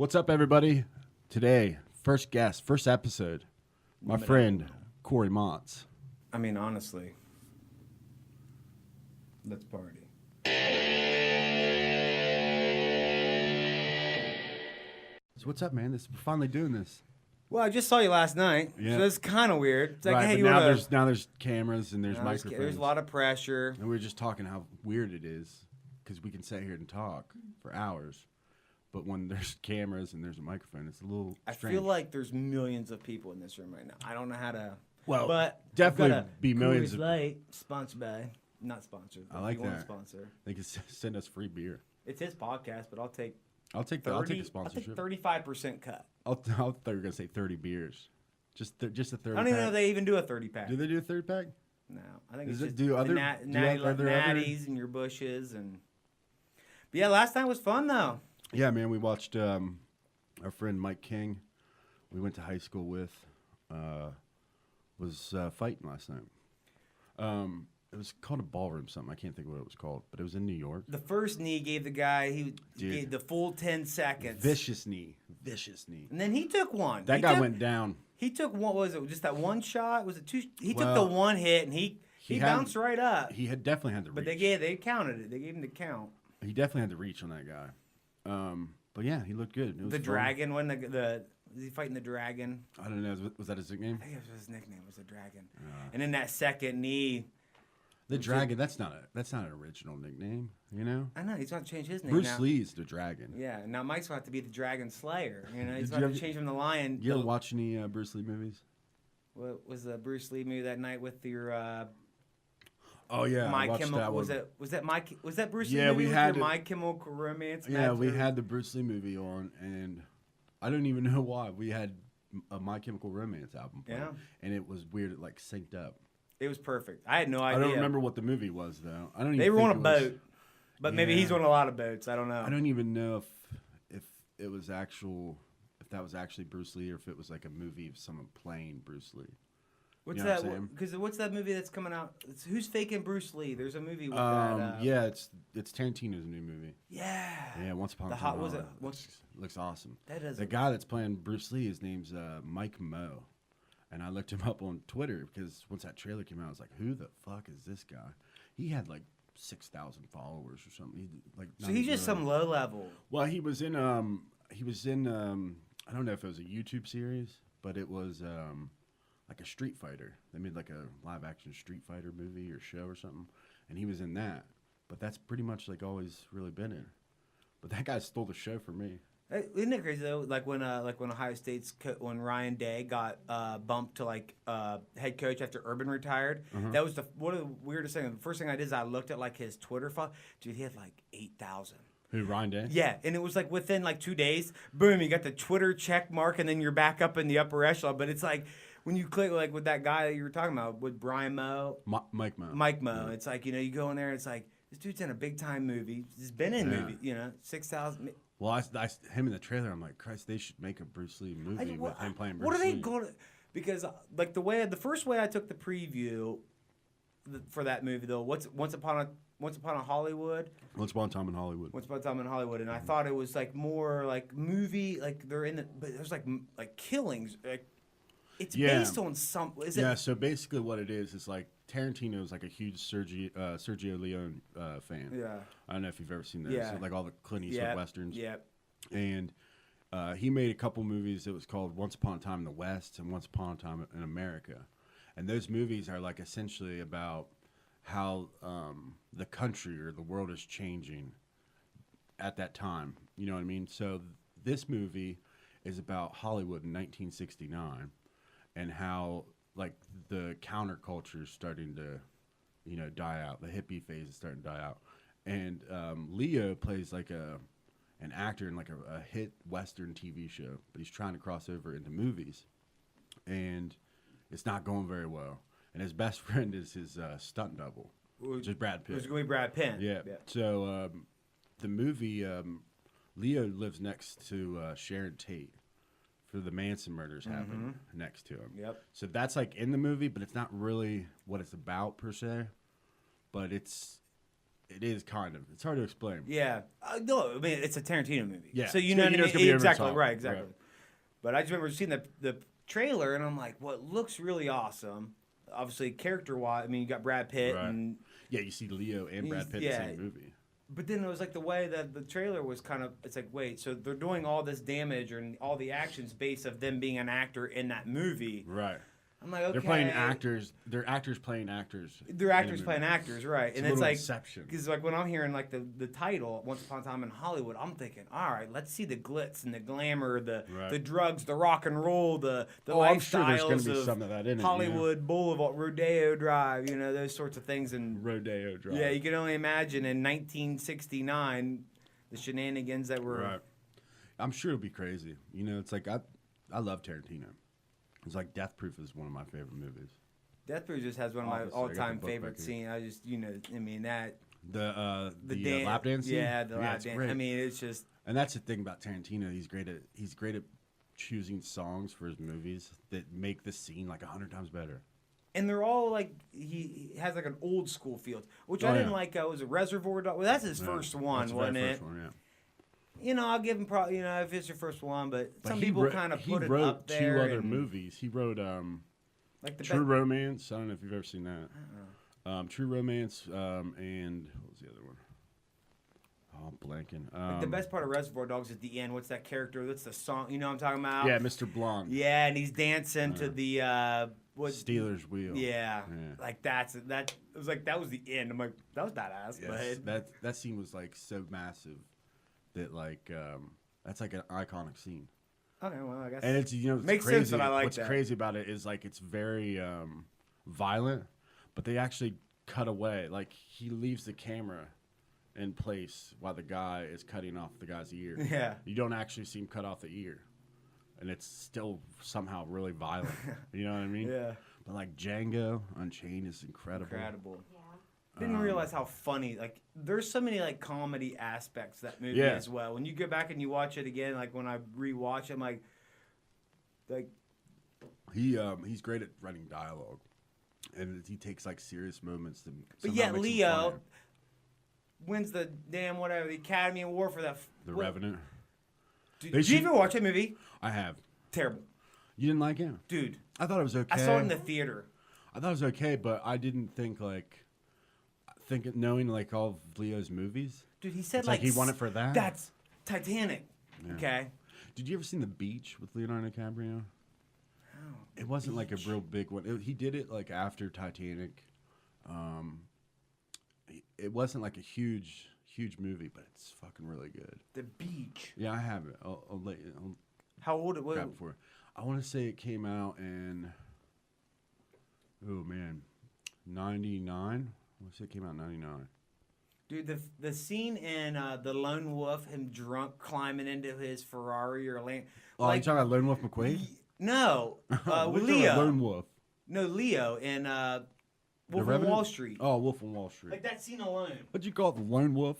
What's up, everybody? Today, first guest, first episode, my friend, Cory Mautz. I mean, honestly, let's party. So what's up, man? We're finally doing this. Well, I just saw you last night, so it's kind of weird. It's like, right, hey, but you now there's cameras and there's microphones. There's a lot of pressure. And we were just talking how weird it is because we can sit here and talk for hours. But when there's cameras and there's a microphone, it's a little strange. I feel like there's millions of people in this room right now. I don't know how to. Well, but definitely be millions of. Light, sponsored by, not sponsored. I like that. Sponsor. They can send us free beer. It's his podcast, but I'll take a sponsorship. I'll take 35% cut. I thought you were gonna say 30 beers. Just a 30. I don't even know if they even do a 30-pack. Do they do a 30-pack? No, I think Does it's it just do other natties and your bushes and. But yeah, last night was fun though. Yeah, man, we watched our friend Mike King. We went to high school with. Was fighting last night. It was called a ballroom something. I can't think of what it was called, but it was in New York. The first knee gave the guy he gave the full 10 seconds. Vicious knee. And then he took one. That guy went down. He took one. Was it just that one shot? Was it two? He took the one hit and he bounced right up. He had definitely had to reach. But they counted it. They gave him the count. He definitely had to reach on that guy. But yeah, he looked good. It was the fun. dragon when was he fighting the dragon? I don't know. Was that his nickname? I think it was his nickname. Was the dragon. And then that second knee. The dragon. That's not an original nickname. You know. I know he's going to change his name. Bruce Lee's the dragon. Yeah. Now Mike's going to have to be the Dragon Slayer. You know, he's going to change him the Lion. You ever watch any Bruce Lee movies? What was the Bruce Lee movie that night with your? Oh yeah, My Chemical was that Bruce Lee yeah, movie we with had your My Chemical Romance? Yeah, we had the Bruce Lee movie on, and I don't even know why. We had a My Chemical Romance album playing, and it was weird. It like synced up. It was perfect. I had no idea. I don't remember what the movie was though. I don't. Even they were think on a boat, but maybe he's on a lot of boats. I don't know. I don't even know if it was if that was actually Bruce Lee or if it was like a movie of someone playing Bruce Lee. What's that? Because what's that movie that's coming out? Who's faking Bruce Lee? There's a movie with that. Yeah, it's Tarantino's new movie. Yeah. Yeah, Once Upon a Time. Looks awesome. The guy that's playing Bruce Lee, his name's Mike Mo, and I looked him up on Twitter because once that trailer came out, I was like, "Who the fuck is this guy?" He had like 6,000 followers or something. So he's just some low level. Well, he was in I don't know if it was a YouTube series, but it was like a Street Fighter. They made like a live action Street Fighter movie or show or something, and he was in that. But that's pretty much like all he's really been in. But that guy stole the show for me. Isn't it crazy though? Like when Ohio State's when Ryan Day got bumped to like head coach after Urban retired. That was one of the weirdest things. The first thing I did is I looked at like his Twitter file. Dude, he had like 8,000. Who, Ryan Day? Yeah, and it was like within like 2 days, boom, you got the Twitter check mark, and then you're back up in the upper echelon. But it's like when you click like with that guy that you were talking about with Brian Moe, Mike Moe. Yeah. It's like, you know, you go in there, it's like this dude's in a big time movie. He's been in movie, you know, 6,000. Well, him in the trailer, I'm like, Christ, they should make a Bruce Lee movie with him playing Bruce Lee. What are they going to? Because like the first way I took the preview for that movie though, Once Upon a Hollywood. Once Upon a Time in Hollywood. Once Upon a Time in Hollywood, and I thought it was like more like movie, like they're in but there's like killings. Like it's based on some. So basically, what it is like Tarantino is like a huge Sergio Leone fan. Yeah. I don't know if you've ever seen those. Yeah. So like all the Clint Eastwood westerns. Yeah. And he made a couple movies that was called Once Upon a Time in the West and Once Upon a Time in America, and those movies are like essentially about how the country or the world is changing at that time. You know what I mean? So this movie is about Hollywood in 1969 and how like the counterculture is starting to, you know, die out. The hippie phase is starting to die out. And Leo plays like an actor in like a hit Western TV show, but he's trying to cross over into movies. And it's not going very well. And his best friend is his stunt double, which is Brad Pitt. It's going to be Brad Pitt. Yeah. So the movie, Leo lives next to Sharon Tate for the Manson murders happened next to him. Yep. So that's like in the movie, but it's not really what it's about per se. But it's it is kind of. It's hard to explain. Yeah. No, I mean it's a Tarantino movie. Yeah. So you So know you what know I it's mean? gonna be over the Exactly. top. Right. Exactly. Right. But I just remember seeing the trailer and I'm like, well, it looks really awesome. Obviously, character-wise, I mean, you got Brad Pitt Right. and Yeah, you see Leo and Brad Pitt in the same movie. But then it was like the way that the trailer was kind of, it's like, wait, so they're doing all this damage and all the actions based of them being an actor in that movie. Right. I'm like, okay. They're playing actors. They're actors playing actors. They're actors playing actors, right. It's and a it's little like, Inception. because like when I'm hearing like the title, Once Upon a Time in Hollywood, I'm thinking, all right, let's see the glitz and the glamour, the drugs, the rock and roll, the lifestyles I'm sure there's going to be some of that in it. Hollywood Boulevard, Rodeo Drive, you know, those sorts of things. And Rodeo Drive. yeah, you can only imagine in 1969 the shenanigans that were. Right. I'm sure it'll be crazy. You know, it's like I love Tarantino. It's like Death Proof is one of my favorite movies. Death Proof just has one of my all-time favorite scenes. I just, you know, I mean that. The lap dance scene? Yeah, the lap dance. Great. I mean, it's just. And that's the thing about Tarantino. He's great at choosing songs for his movies that make the scene like 100 times better. And they're all like he has like an old school feel, which I didn't like. Was a Reservoir Dogs? Well, that's his first one, wasn't it? First one, yeah. You know, I'll give him you know, if it's your first one, but some people kind of put it up there. He wrote two other movies. He wrote like True Romance. I don't know if you've ever seen that. I don't know. True Romance and what was the other one? Oh, I'm blanking. Like the best part of Reservoir Dogs is the end. What's that character? That's the song. You know what I'm talking about? Yeah, Mr. Blonde. Yeah, and he's dancing to the Steelers Wheel. Yeah, like that. It was like that was the end. I'm like, that was badass. Yes, that scene was like so massive that like that's like an iconic scene. Okay, well I guess. And it's makes crazy. Sense that I like What's crazy about it is like it's very violent, but they actually cut away. Like he leaves the camera in place while the guy is cutting off the guy's ear. Yeah. You don't actually see him cut off the ear. And it's still somehow really violent. You know what I mean? Yeah. But like Django Unchained is incredible. Incredible. Yeah. Didn't realize how funny. Like there's so many like comedy aspects to that movie as well. When you go back and you watch it again, like when I rewatch it, I'm like he's great at writing dialogue. And he takes like serious moments to. But yet Leo wins the damn whatever, the Academy Award for that. The Revenant. Did you ever watch that movie? I have. Terrible. You didn't like it? Dude. I thought it was okay. I saw it in the theater. I thought it was okay, but I didn't think knowing like all of Leo's movies. Dude, he said it's like he won it for that. That's Titanic. Yeah. Okay. Did you ever see The Beach with Leonardo DiCaprio? Oh, it wasn't like a real big one. He did it like after Titanic. It wasn't like a huge movie, but it's fucking really good. The Beach. Yeah, I have it. I'll let you. How old it was? I want to say it came out in. Oh man, 99. I want to say it came out in 99. Dude, the scene in The Lone Wolf, him drunk climbing into his Ferrari or land. Oh, you talking about Lone Wolf McQuade? No, with Leo. Lone Wolf. No, Leo in Wolf on Wall Street. Oh, Wolf on Wall Street. Like that scene alone. What'd you call it, the Lone Wolf?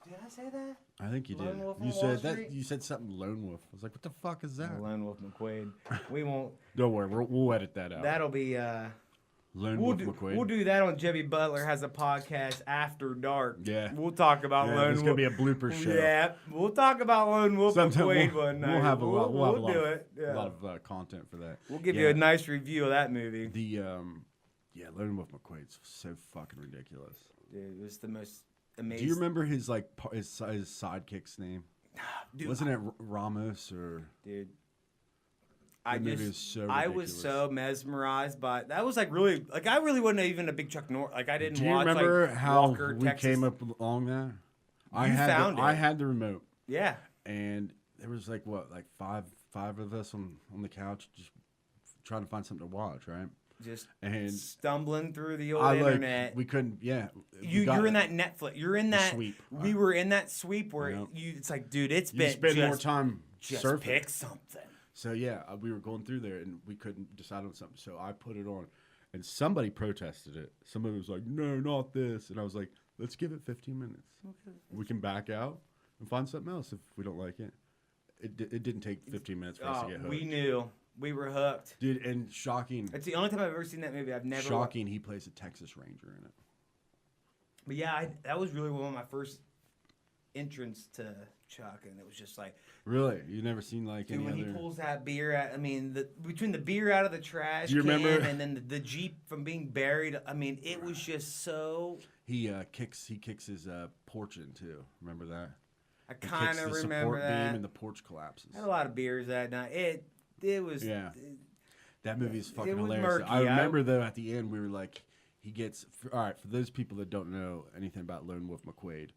Did I say that? I think you did. Wolf you said that. You said something Lone Wolf. I was like, what the fuck is that? Lone Wolf McQuade. We won't. Don't worry, we'll edit that out. That'll be. Lone Wolf McQuade. We'll do that on Joby Butler has a podcast after dark. Yeah. We'll talk about Lone Wolf. It's gonna be a blooper show. Yeah, we'll talk about Lone Wolf McQuade one night. We'll have a lot. We'll do it. A lot of content for that. We'll give you a nice review of that movie. The Lone Wolf McQuade's so fucking ridiculous. Dude, it was the most amazing. Do you remember his sidekick's name? Dude, wasn't it Ramos or? Dude. I was so mesmerized by that. Was like really like I really wasn't even a big Chuck Norris. Like I didn't. Do you watch, remember like, how Walker, we Texas. came up along that? I had the remote. Yeah. And there was like five of us on the couch just trying to find something to watch, right? Just and stumbling through the old internet. We couldn't. Yeah. You're in that Netflix. You're in that sweep. We were in that sweep where it's like, dude, you spend more time just surfing. Pick something. So yeah, we were going through there and we couldn't decide on something. So I put it on, and somebody protested it. Somebody was like, "No, not this," and I was like, "Let's give it 15 minutes. Okay. We can back out and find something else if we don't like it." It didn't take 15 minutes for us to get hooked. We knew we were hooked, dude. And shocking. It's the only time I've ever seen that movie. I've never. Shocking. He plays a Texas Ranger in it. But yeah, that was really one of my first entrance to Chuck, and it was just like, Really? You never seen like dude, any when other? he pulls that beer out, I mean, between the beer out of the trash Do you can remember- and then the Jeep from being buried, I mean, it was just so. He kicks his porch in too. Remember that? I He kind kicks of the remember support that. beam and the porch collapses. I had a lot of beers that night. It was. Yeah. That movie is fucking was hilarious. murky. I remember though at the end we were like, he gets all right. For those people that don't know anything about Lone Wolf McQuade,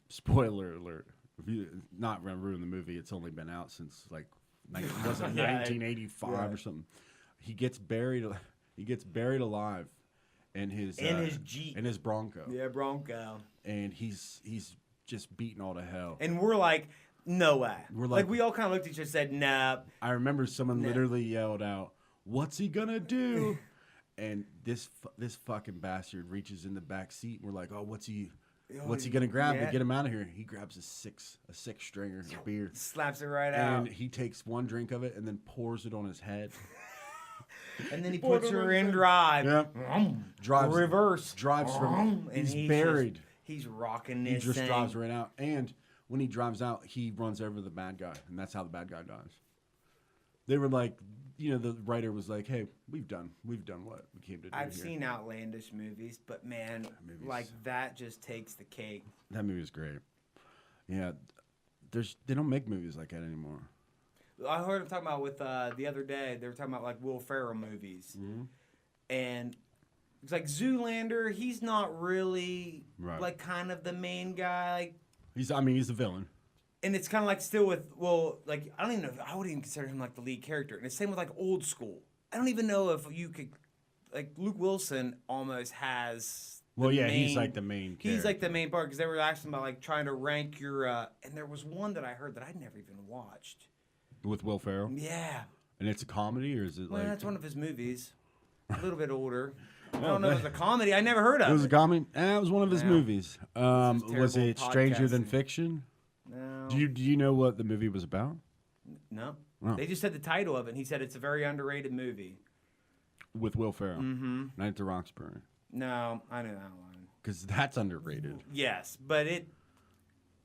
spoiler alert. If you not gonna ruin the movie, it's only been out since like was it 1985 Yeah. or something. He gets buried. He gets buried alive in his Jeep, in his Bronco. Yeah, Bronco. And he's just beaten all to hell. And we're like, no way. We're like like- we all kind of looked at each other and said, nah. I remember someone literally yelled out, "What's he gonna do?" And this fucking bastard reaches in the back seat, and we're like, "Oh, what's he gonna grab to get him out of here?" He grabs a six stringer of beer, Slaps it right and out. he takes one drink of it and then pours it on his head. And then he puts her in drive. Yeah. Drives reverse. Drives from. And He's buried. He's rocking He this just thing. drives right out, and when he drives out, he runs over the bad guy, and that's how the bad guy dies. They were like, the writer was like, "Hey, we've done what we came to do." I've here." seen outlandish movies, but man, like that just takes the cake. That movie is great. Yeah, they don't make movies like that anymore. I heard them talking about with the other day. They were talking about like Will Ferrell movies, and it's like Zoolander. He's not really like kind of the main guy. He's the villain. And it's kind of like still with, well, like, I don't even know, I wouldn't even consider him like the lead character. And it's same with like Old School. I don't even know if you could, like, Luke Wilson almost has. He's like the main character. He's like the main part because they were asking about like trying to rank your, and there was one that I heard that I'd never even watched. With Will Ferrell? Yeah. And it's a comedy or is it Well, like. that's one of his movies. A little bit older. I don't know if it was a comedy. I never heard of it. It was a comedy? It was one of his movies. Was it terrible Stranger Than podcasting. Fiction? No. Do you know what the movie was about? No. Oh. They just said the title of it, and he said it's a very underrated movie. With Will Ferrell. Mm-hmm. Night at the Roxbury. No, I know that one. Because that's underrated. Yes, but it.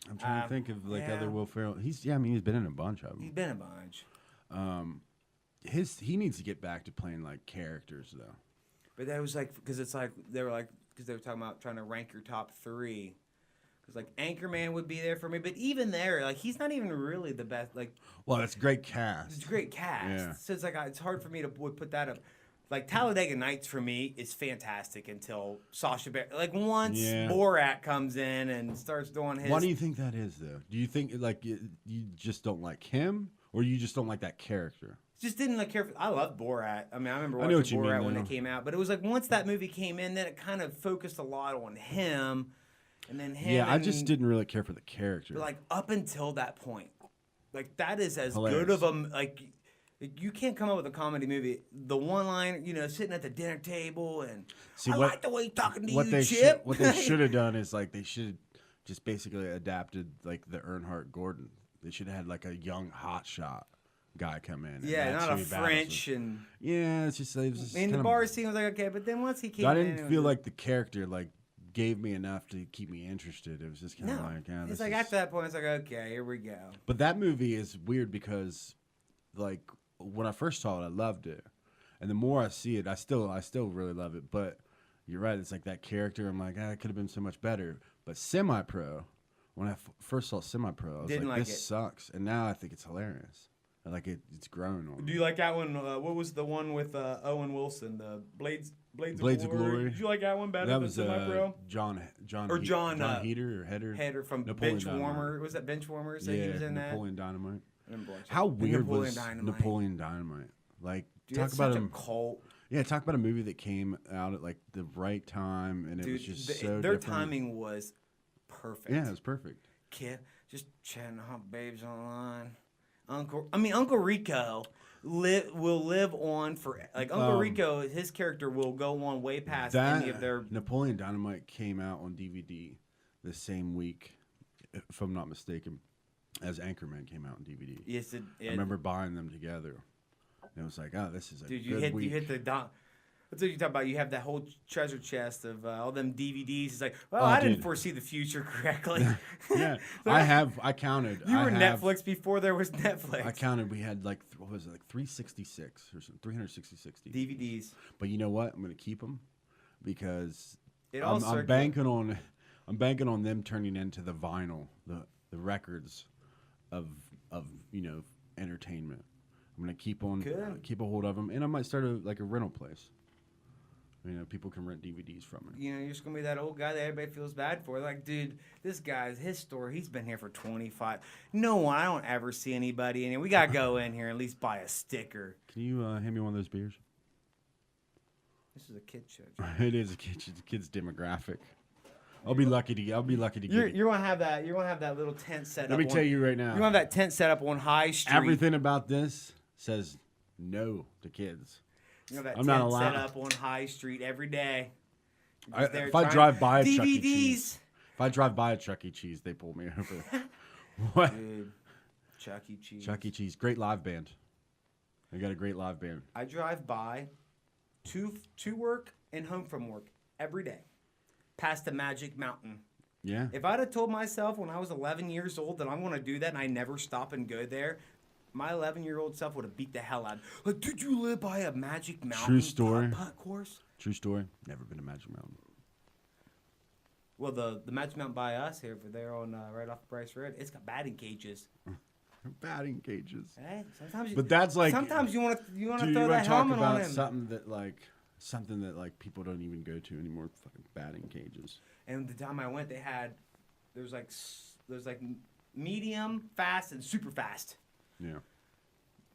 I'm trying to think of like yeah. other Will Ferrell. He's been in a bunch of He's them. been a bunch. He needs to get back to playing like characters though. But that was like, because it's like, they were talking about trying to rank your top 3. Because like Anchorman would be there for me, but even there, like he's not even really the best. Like, Well, that's a great cast. it's a great cast. Yeah. So it's like it's hard for me to put that up. Like Talladega Nights for me is fantastic until Sacha Baron. Like once Borat comes in and starts doing his. Why do you think that is though? Do you think like you just don't like him, or you just don't like that character? Just didn't like care. I loved Borat. I mean, I remember I know watching what you Borat mean, when though. it came out. But it was like once that movie came in, then it kind of focused a lot on him, and then him. Yeah, I just didn't really care for the character. But like up until that point, like that is as Hilarious. good of a like. You can't come up with a comedy movie. The one line, sitting at the dinner table and I like the way he's talking to you, Chip. What they should have done is like they should just basically adapted like the Earnhardt Gordon. They should have had like a young hotshot guy come in. Yeah, and that's not who a he battles French with. and. Yeah, it's just. It was just I mean, the kinda- bar scene was like okay, but then once he came, I in, didn't it feel was like the character like gave me enough to keep me interested. It was just kind of like, yeah, it's this like is- after that point, it's like okay, here we go. But that movie is weird because, like, when I first saw it, I loved it, and the more I see it, I still really love it. But you're right; it's like that character. I'm like, it could have been so much better. But Semi-Pro, when I first saw Semi-Pro, I was Didn't like, like this it. sucks. And now I think it's hilarious. Like it's grown on. Do me. you like that one? What was the one with Owen Wilson? The Blades Blades of Glory. Did you like that one better That than was Semi-Pro? John Heater or Header. Header from Napoleon Bench Dynamite. Warmer. Was that Bench Warmer? So Yeah, he was in Napoleon Dynamite. that. How And weird Napoleon was Dynamite. Napoleon Dynamite? Like, Dude, talk that's about such him. a cult. Yeah, talk about a movie that came out at like the right time, and it Dude, was just so their different. timing was perfect. Yeah, it was perfect. Kid, just chatting hot babes online. Uncle Rico will live on for like Uncle Rico. His character will go on way past any of their. Napoleon Dynamite came out on DVD the same week, if I'm not mistaken, as Anchorman came out on DVD. Yes, I remember buying them together. And it was like, oh, this is a dude, good week. you hit the That's what you talk about. You have that whole treasure chest of all them DVDs. It's like, well, Oh, I dude. didn't foresee the future correctly. Yeah, I counted. You were I have, Netflix before there was Netflix. I counted. We had like what was it, like 366 or something, 366 DVDs. But you know what? I'm gonna keep them because I'm banking on them turning into the vinyl, the records of entertainment. I'm gonna keep a hold of them, and I might start a rental place. People can rent DVDs from it. You're just gonna be that old guy that everybody feels bad for. Like, dude, this guy's his store. He's been here for 25. No one. I don't ever see anybody in here. We gotta go in here and at least buy a sticker. Can you hand me one of those beers? This is a kid show. It is a kid's demographic. I'll be lucky to get it. You're gonna have that. You're gonna have that little tent set up. Let me tell you right now. You're gonna have that tent set up on High Street. Everything about this says no to kids. You know that I'm tent not allowed. set up on High Street every day. If I drive by a Chuck E. DVDs. Cheese, if I drive by a Chuck E. Cheese, they pull me over. What? Dude, Chuck E. Cheese. Chuck E. Cheese, great live band. They got a great live band. I drive by to work and home from work every day, past the Magic Mountain. Yeah. If I'd have told myself when I was 11 years old that I'm going to do that and I never stop and go there, my 11-year-old self would have beat the hell out of me. Like, did you live by a Magic Mountain? True story. Putt course? True story. Never been to Magic Mountain. Well, the Magic Mountain by us here, over there on right off Bryce Road, it's got batting cages. Batting cages. Hey, sometimes But that's like. sometimes you want to Dude, throw that helmet on him. Something that people don't even go to anymore. Fucking batting cages. And the time I went, there's like medium, fast, and super fast. Yeah.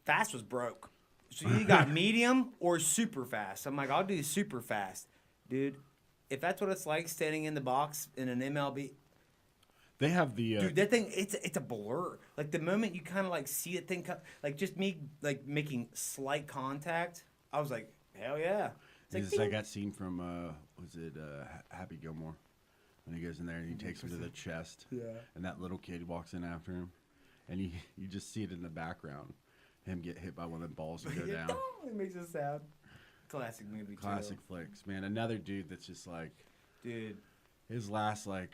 Fast was broke. So you got medium or super fast. I'm like, I'll do super fast. Dude, if that's what it's like standing in the box in an MLB. They have the... Dude, that thing, it's a blur. Like, the moment you kind of, like, see it thing, like, just me, like, making slight contact, I was like, hell yeah. It's like that scene from, Happy Gilmore? When he goes in there and he takes him to the chest. Yeah. And that little kid walks in after him. And you just see it in the background. Him get hit by one of the balls and go down. It makes a sound. Classic movie, too. Classic flicks, man. Another dude that's just like... Dude. His last, like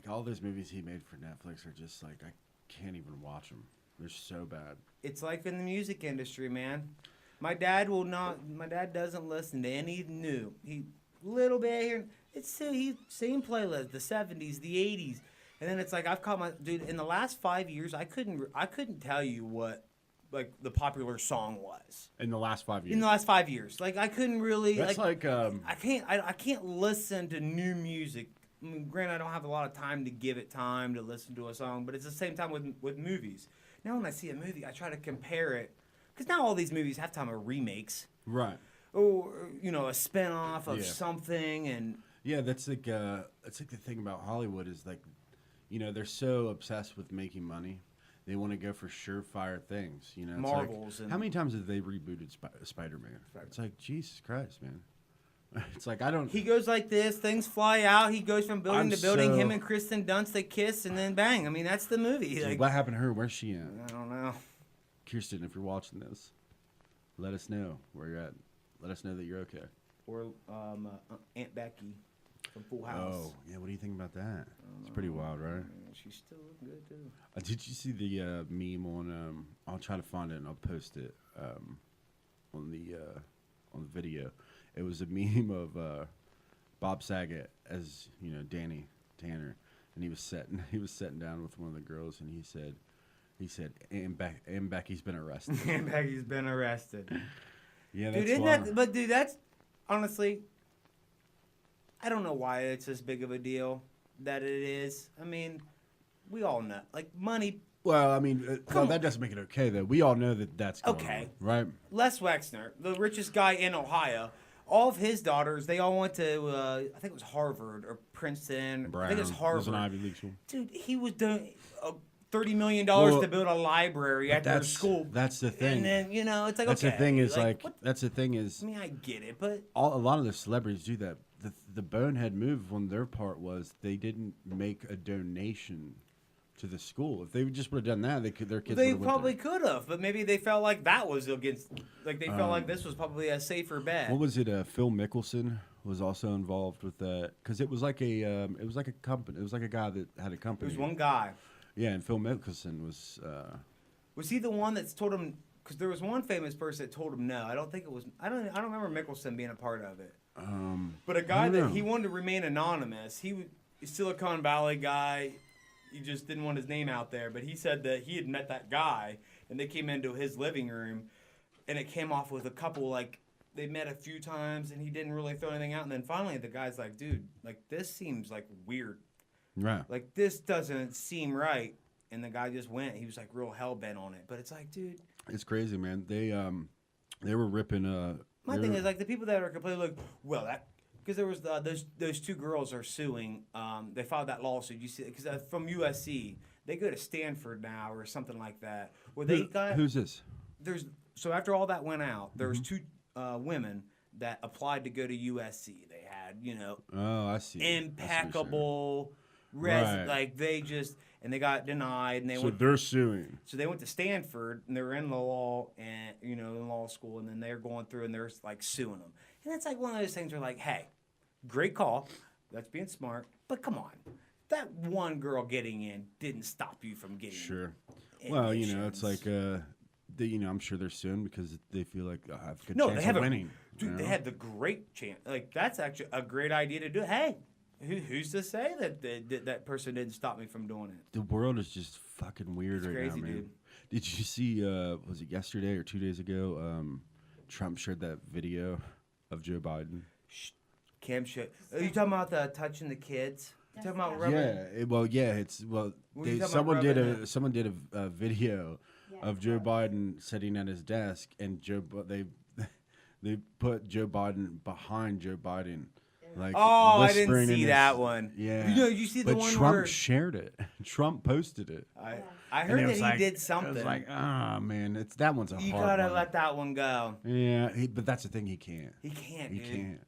all those movies he made for Netflix are just like, I can't even watch them. They're so bad. It's like in the music industry, man. My dad doesn't listen to any new. He little bit here. It's still same playlist, the 70s, the 80s. And then it's like I've caught my dude in the last 5 years. I couldn't tell you what like the popular song was In the last 5 years. in the last 5 years. Like I couldn't really. That's like I can't listen to new music. I mean, granted, I don't have a lot of time to give it time to listen to a song, but it's the same time with movies. Now when I see a movie, I try to compare it because now all these movies half time are remakes, right. or a spin-off of something, and Yeah, that's like the thing about Hollywood is like, they're so obsessed with making money. They want to go for surefire things, It's Marvels. Like, how many times have they rebooted Spider-Man? It's like, Jesus Christ, man. It's like, I don't... He goes like this, things fly out, he goes from building to building, him and Kristen Dunst, they kiss, and then bang. I mean, that's the movie. Dude, like, what happened to her? Where's she at? I don't know. Kirsten, if you're watching this, let us know where you're at. Let us know that you're okay. Or Aunt Becky from Full House. Oh, yeah, what do you think about that? It's pretty wild, right? She's still looking good, too. Did you see the meme on? I'll try to find it and I'll post it on the video. It was a meme of Bob Saget as Danny Tanner, and he was sitting down with one of the girls, and he said, "And Becky's been arrested." Aunt Becky's been arrested. Yeah, dude, that's that's honestly, I don't know why it's as big of a deal that it is. I mean, we all know, like money. Well, I mean, that doesn't make it okay, though. We all know that's going okay, on, right? Les Wexner, the richest guy in Ohio, all of his daughters, they all went to, I think it was Harvard or Princeton. Brown. I think it was Harvard. It was an Ivy League school. Dude, he was doing $30 million to build a library at their school. That's the thing. And then, it's like, that's okay. The thing is, that's the thing is. I mean, I get it, but. A lot of the celebrities do that. The bonehead move on their part was they didn't make a donation to the school. If they just would have done that, their kids. They probably could have, but maybe they felt like that was against. Like they felt like this was probably a safer bet. What was it? Phil Mickelson was also involved with that because it was like a company. It was like a guy that had a company. There was one guy. Yeah, and Phil Mickelson was. Was he the one that's told him? Because there was one famous person that told him no. I don't think it was. I don't remember Mickelson being a part of it. But a guy that he wanted to remain anonymous. He's Silicon Valley guy. He just didn't want his name out there. But he said that he had met that guy, and they came into his living room, and it came off with a couple like they met a few times, and he didn't really throw anything out. And then finally, the guy's like, "Dude, like this seems like weird. Right. Like this doesn't seem right." And the guy just went. He was like real hell bent on it. But it's like, dude, it's crazy, man. They were ripping. My thing is like the people that are completely like, well, that because there was those two girls are suing. They filed that lawsuit. You see, because from USC, they go to Stanford now or something like that. Where they got who's this? So after all that went out, there was two women that applied to go to USC. They had Oh, I see. Impeccable right. Like they just. And they got denied, and they're suing. So they went to Stanford, and they were in the law, and in law school, and then they're going through, and they're like suing them. And it's like one of those things where like, hey, great call, that's being smart, but come on, that one girl getting in didn't stop you from getting. Sure. Well, it's like I'm sure they're suing because they feel like I have a good chance of winning. Dude, they had the great chance. Like that's actually a great idea to do. Hey. Who's to say that person didn't stop me from doing it? The world is just fucking weird right now, man. Dude. Did you see? Was it yesterday or 2 days ago? Trump shared that video of Joe Biden. Cam shit. Are you talking about the touching the kids? You talking about rubbing? Someone did a video of Joe Biden sitting at his desk, and they put Joe Biden behind Joe Biden. Like I didn't see that one. Yeah. You see the one Trump where shared it. Trump posted it. I heard that he did something. It was like, man, that one's a hard one. You gotta let that one go. Yeah, but that's the thing, he can't. He can't, He dude. can't.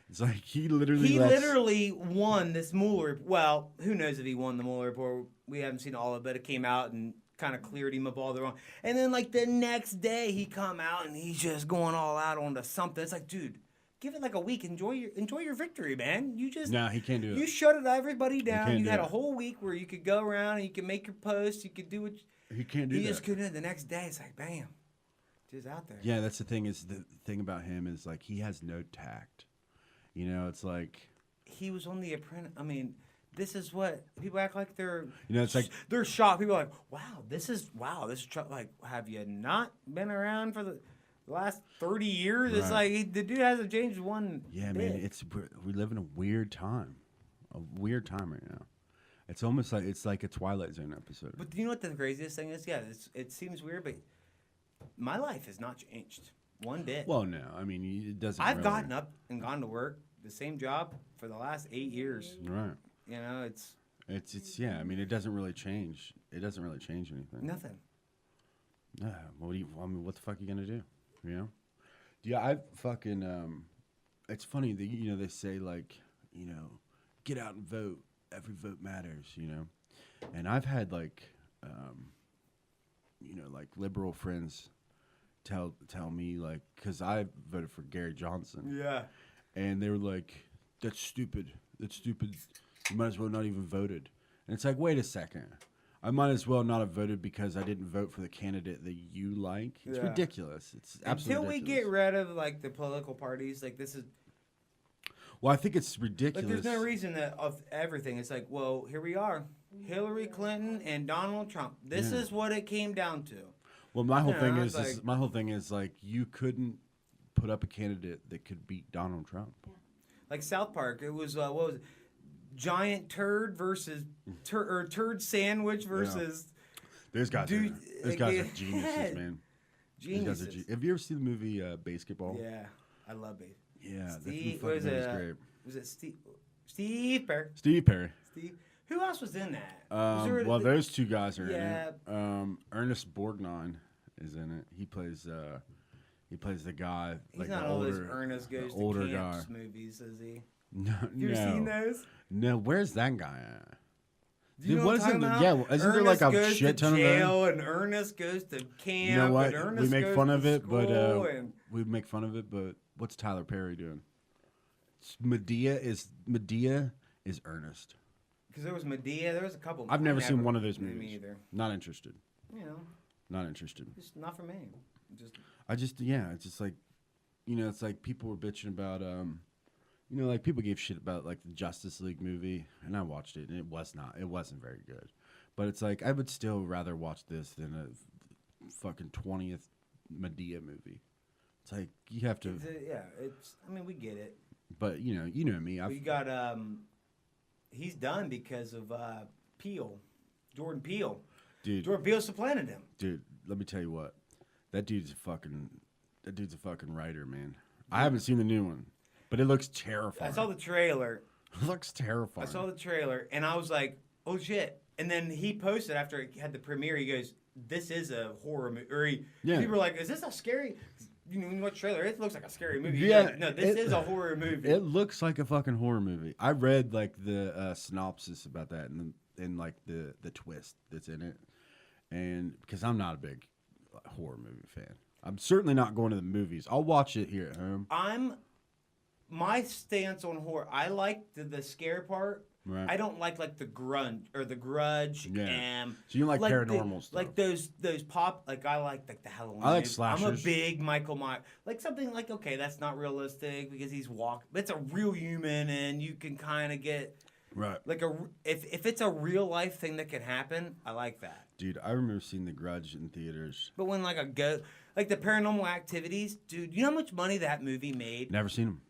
It's like he literally won this Mueller. Well, who knows if he won the Mueller report? We haven't seen all of it. It came out and kind of cleared him of all the wrong. And then like the next day, he come out and he's just going all out onto something. It's like, dude. Give it like a week. Enjoy your victory, man. You just he can't do it. You shut everybody down. You had a whole week where you could go around and you could make your posts. You could do what he can't do. He just couldn't. The next day, it's like bam, just out there. Yeah, that's the thing. Is the thing about him is like he has no tact. It's like he was on The Apprentice. I mean, this is what people act like they're. It's like they're shocked. People are like, wow, this is like. Have you not been around for the last 30 years? Right. It's like the dude hasn't changed one. Yeah, bit. man. We live in a weird time right now. It's almost like it's like a Twilight Zone episode. But you know what the craziest thing is? Yeah, it seems weird, but my life has not changed one bit. Well, no, I mean it doesn't. I've gotten up and gone to work, the same job for the last 8 years. Right. It's yeah. I mean, it doesn't really change. It doesn't really change anything. Nothing. No. What the fuck are you gonna do? Yeah, I fucking. It's funny that they say like get out and vote. Every vote matters. And I've had like like liberal friends tell me like because I voted for Gary Johnson. Yeah. And they were like, "That's stupid. That's stupid. You might as well not even voted." And it's like, wait a second. I might as well not have voted because I didn't vote for the candidate that you like. It's ridiculous. It's absolutely ridiculous. Until we get rid of like the political parties, like this is. Well, I think it's ridiculous. Like there's no reason that of everything. It's like, well, here we are, Hillary Clinton and Donald Trump. This is what it came down to. Well, my whole thing is like you couldn't put up a candidate that could beat Donald Trump. Yeah. Like South Park, it was what was it? Giant turd versus turd sandwich versus. Yeah. Those guys are geniuses, man. Geniuses. Have you ever seen the movie Basketball? Yeah, I love it. Yeah, Steve, that movie's great. Was it Steve Perry? Steve Perry. Who else was in that? Those two guys are in it. Ernest Borgnine is in it. He plays the guy. He's like not the all older, those Ernest Goes to older Camps guy. movies, is he? No, you ever seen those? No, where's that guy at? Do you know what what I'm isn't talking yeah? about? Isn't there like Ernest a goes shit to ton of them? jail, and Ernest goes to camp. You know what? And Ernest We make goes fun to of it, school, but and we make fun of it. But what's Tyler Perry doing? Madea is Ernest. because there was Madea, there was a couple. I've never seen one of those Me movies. either. Not interested. You know, Not interested. just not for me. Just It's just like, it's like people were bitching about, like people gave shit about like the Justice League movie, and I watched it, and it wasn't very good. But it's like I would still rather watch this than a fucking 20th Madea movie. It's like you have to. I mean, we get it. But you know me. We got he's done because of Peele, Jordan Peele. Dude, Jordan Peele supplanted him. Dude, let me tell you what. That dude's a fucking writer, man. I haven't seen the new one, but it looks terrifying. I saw the trailer. It looks terrifying. I saw the trailer, and I was like, oh, shit. And then he posted after it had the premiere, he goes, this is a horror movie. Or people were like, is this a scary... when you watch the trailer, it looks like a scary movie. Yeah. Like, no, this is a horror movie. It looks like a fucking horror movie. I read, like, the synopsis about that and like, the twist that's in it. And because I'm not a big horror movie fan. I'm certainly not going to the movies. I'll watch it here at home. My stance on horror, I like the scare part. Right. I don't like the grunge or the grudge. Yeah. And So you like paranormal stuff. Like those pop, I like the Halloween. I like movies. slashers. I'm a big Michael Myers. Like something like, okay, that's not realistic because he's walking. But it's a real human and you can kind of get. Right. Like if it's a real life thing that can happen, I like that. Dude, I remember seeing The Grudge in theaters. But when like the Paranormal Activities, dude, you know how much money that movie made? Never seen them.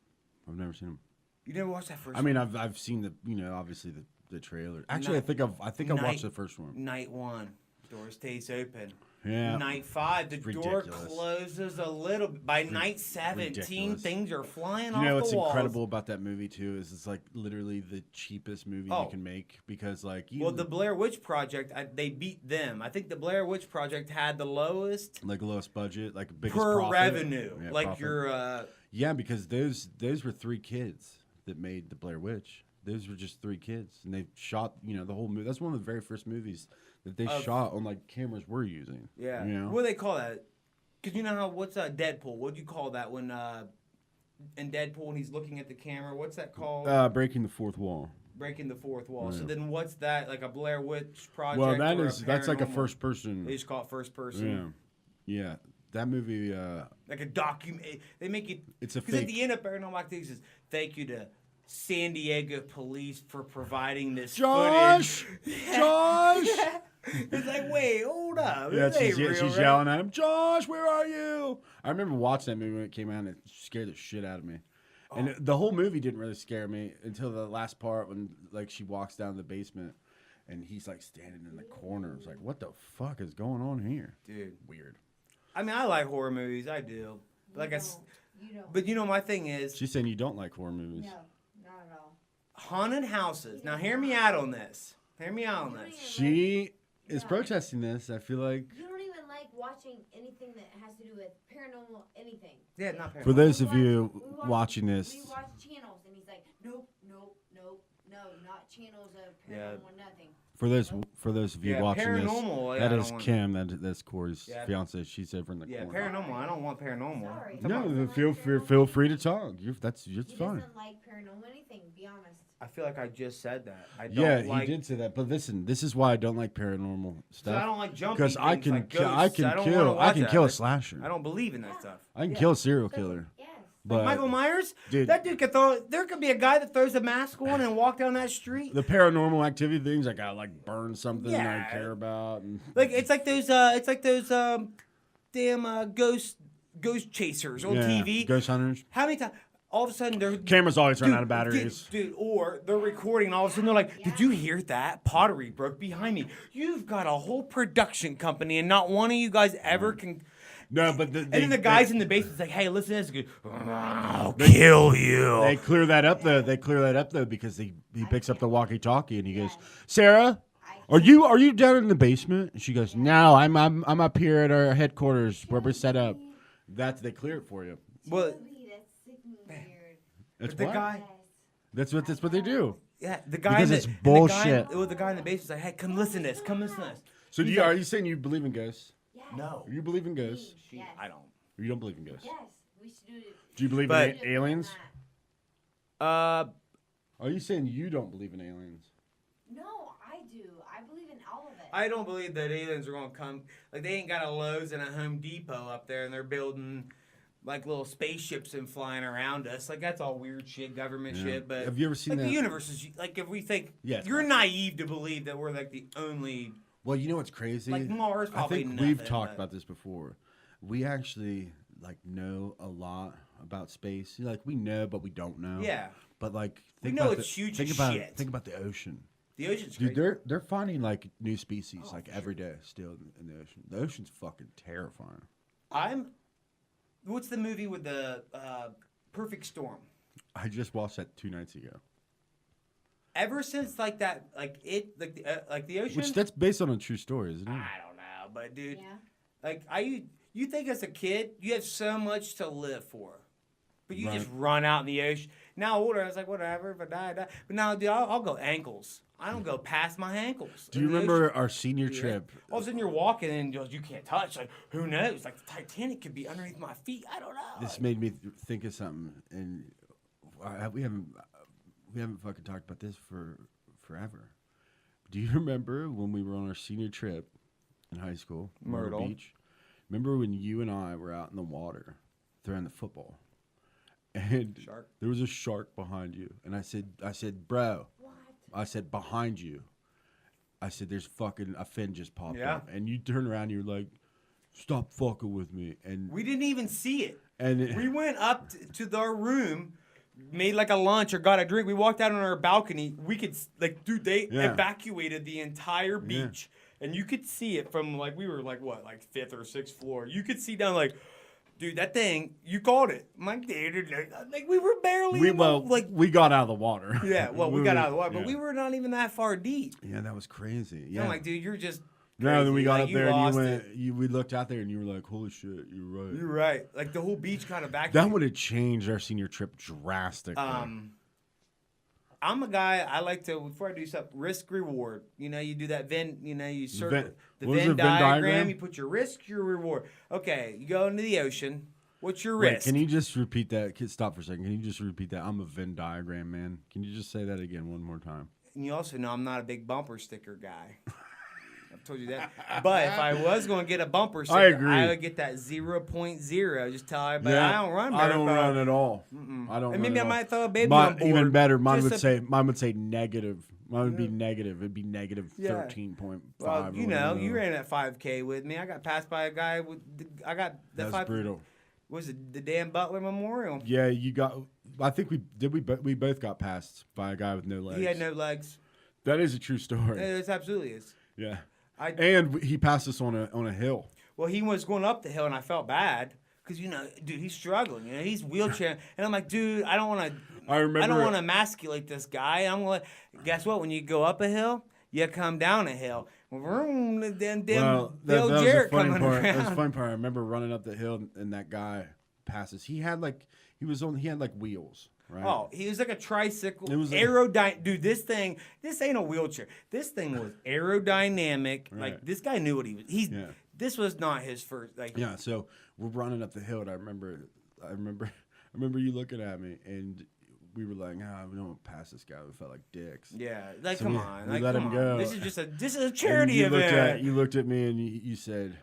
I've never seen them. You never watched that first I mean, I've seen the obviously the trailer. Actually, I think I watched the first one. Night 1, door stays open. Yeah. Night 5, the door closes a little bit. By night 17, ridiculous. Things are flying off the You know walls. what's incredible about that movie too is it's like literally the cheapest movie you can make because like the Blair Witch Project, they beat them. I think the Blair Witch Project had the lowest budget, like biggest per profit. revenue. Yeah, like profit. Because those were 3 kids that made the Blair Witch. Those were just 3 kids, and they shot the whole movie. That's one of the very first movies that they shot on like cameras we're using. Yeah. You know? What do they call that? Because you know how what's Deadpool? What do you call that when in Deadpool when he's looking at the camera? What's that called? Breaking the fourth wall. Breaking the fourth wall. Yeah. So then what's that? Like a Blair Witch Project? Well, that's like a first person. They just call it first person. Yeah. That movie. Like a document. They make it. It's a because fake. at the end of Paranormal Activities, says, thank you to San Diego Police for providing this Josh. footage. Josh. It's like, wait, hold up. Yeah, This ain't she's real, right? yelling at him. Josh, where are you? I remember watching that movie when it came out, and it scared the shit out of me. And the whole movie didn't really scare me until the last part when like she walks down the basement, and he's like standing in the corner. It's like, what the fuck is going on here, dude? Weird. I mean, I like horror movies. I do. But but my thing is, She's saying you don't like horror movies. No, not at all. Haunted houses. Now, hear me out on this. She is protesting this. I feel like. You don't even like watching anything that has to do with paranormal anything. Yeah, not paranormal. For those of you watching this. We watch channels, and he's like, nope, not channels of paranormal, nothing. For those of you watching this, that is Kim. That's Cory's fiance. She said from the corner. Yeah, paranormal. I don't want paranormal. Sorry. No, feel free to talk. That's He fine. doesn't like paranormal anything. Be honest. I feel like I just said that. I don't he did say that. But listen, this is why I don't like paranormal stuff. I don't like jumping because I can kill a slasher. I don't believe in that stuff. I can kill a serial killer. Yes. But Michael Myers, dude, that dude could throw. There could be a guy that throws a mask on and walk down that street. The paranormal activity things, I gotta like burn something Yeah. I care about. And Like it's like those damn ghost chasers on TV. Ghost hunters. How many times? All of a sudden, they're Cameras always run out of batteries. Dude, or they're recording, and all of a sudden they're like, "Did you hear that? Pottery broke behind me." You've got a whole production company, and not one of you guys ever can. No, but And then the guys in the basement's like, "Hey, listen to this." I'll kill you. They clear that up though. Because he picks up the walkie-talkie and he goes, "Sarah, are you down in the basement?" And she goes, "No, I'm up here at our headquarters where we're set up." They clear it for you. Well, That's sick and weird. That's the why. guy. That's what they do. Yeah, the guy. Because in it's the, bullshit. The guy in the basement was like, "Hey, come listen to this. Come listen to this." So are you saying you believe in ghosts? Yes. No, You believe in ghosts? Yes. I don't. Or you don't believe in ghosts? Yes. We should do it. Do you believe But- in aliens? Uh, Are you saying you don't believe in aliens? No, I do. I believe in all of it. I don't believe that aliens are gonna come. Like they ain't got a Lowe's and a Home Depot up there, and they're building like little spaceships and flying around us. Like that's all weird shit, government Yeah. shit. But Have you ever seen like that? the universe is like if we think Yeah, it's you're not- naive to believe that we're like the only Well, you know what's crazy? like Mars I probably think nothing, we've talked but- about this before. We actually like know a lot about space. Like we know, but we don't know. Yeah, But like, We think know about it's huge Think as about shit. think about the ocean, the ocean's dude. crazy. They're finding like new species Oh, like for every day still in the ocean. The ocean's fucking terrifying. What's the movie with the perfect storm? I just watched that 2 nights ago. Ever since like that, like the ocean. Which that's based on a true story, isn't it? I don't know, but dude, Yeah. like you think as a kid you have so much to live for, but you Right. just run out in the ocean. Now older, I was like, whatever. If I die, I die. But now, dude, I'll go ankles. I don't go past my ankles. Do you in the remember ocean. our senior Yeah. trip? All of a sudden you're walking and you can't touch. Like who knows? Like the Titanic could be underneath my feet. I don't know. This made me think of something, and we haven't fucking talked about this for forever. Do you remember when we were on our senior trip in high school, Myrtle Beach? Remember when you and I were out in the water throwing the football, and Shark. there was a shark behind you, and I said, bro, What? I said behind you, I said there's fucking a fin just popped Yeah. up, and you turned around, and you're like, stop fucking with me, and We didn't even see it. and We went up to our room, made like a lunch or got a drink. We walked out on our balcony. We could like, dude, they Yeah. evacuated the entire Yeah. beach, and you could see it from like we were like what, like 5th or 6th floor. You could see down like, dude, that thing. You called it. I'm like, dude, like we were barely we in the- well like. we got out of the water. Yeah, well, we got out of the water, but yeah. we were not even that far deep. Yeah, that was crazy. Yeah. Yeah. I'm like, dude, you're just. No, then we crazy. got Like, up there and lost you it. went. We looked out there and you were like, "Holy shit, you're right." You're right. Like the whole beach kind of back. That would have changed our senior trip drastically. I'm a guy. I like to before I do stuff, risk reward. You know, you do that Venn. You know, you circle Venn- the what is Venn a Venn diagram. diagram? You put your risk, your reward. Okay, you go into the ocean. What's your Wait, risk? can you just repeat that? Stop for a second. Can you just repeat that? I'm a Venn diagram man. Can you just say that again one more time? And you also know I'm not a big bumper sticker guy. I've told you that. But if I was going to get a bumper sticker, agree. would get that 0.0. Just tell everybody I don't run. I don't marathon. run at all. I don't. And maybe run I at might throw a baby all. on board. Even better, mine Just would say negative. Mine would be negative. It'd be negative Yeah. 13.5. Well, you or know, whatever. you ran that 5K with me. I got passed by a guy with. I got the That's 5. brutal. Was it the Dan Butler Memorial? Yeah, you got. I think we did. We both got passed by a guy with no legs. He had no legs. That is a true story. It absolutely is. Yeah. I And he passed us on a hill. well, he was going up the hill, and I felt bad because dude, he's struggling. You know, he's wheelchair, and I'm like, dude, I don't want to. I remember. I don't want to emasculate this guy. I'm like, guess what? When you go up a hill, you come down a hill. Vroom, then Well, Bill that was Jarrett the funny coming part. around. That's the funny part. I remember running up the hill and that guy passes. He had like wheels, right? Oh, he was like a tricycle. It was like- aerodynamic. Dude, this ain't a wheelchair. This thing was aerodynamic. Right. Like this guy knew what he was. Yeah. This was not his first. Like Yeah. So we're running up the hill, and I remember you looking at me, and we were like, we don't want to pass this guy. We felt like dicks. yeah, like So come we- on, we like let come him on. go. This is a And charity you event. You looked at me, and you said,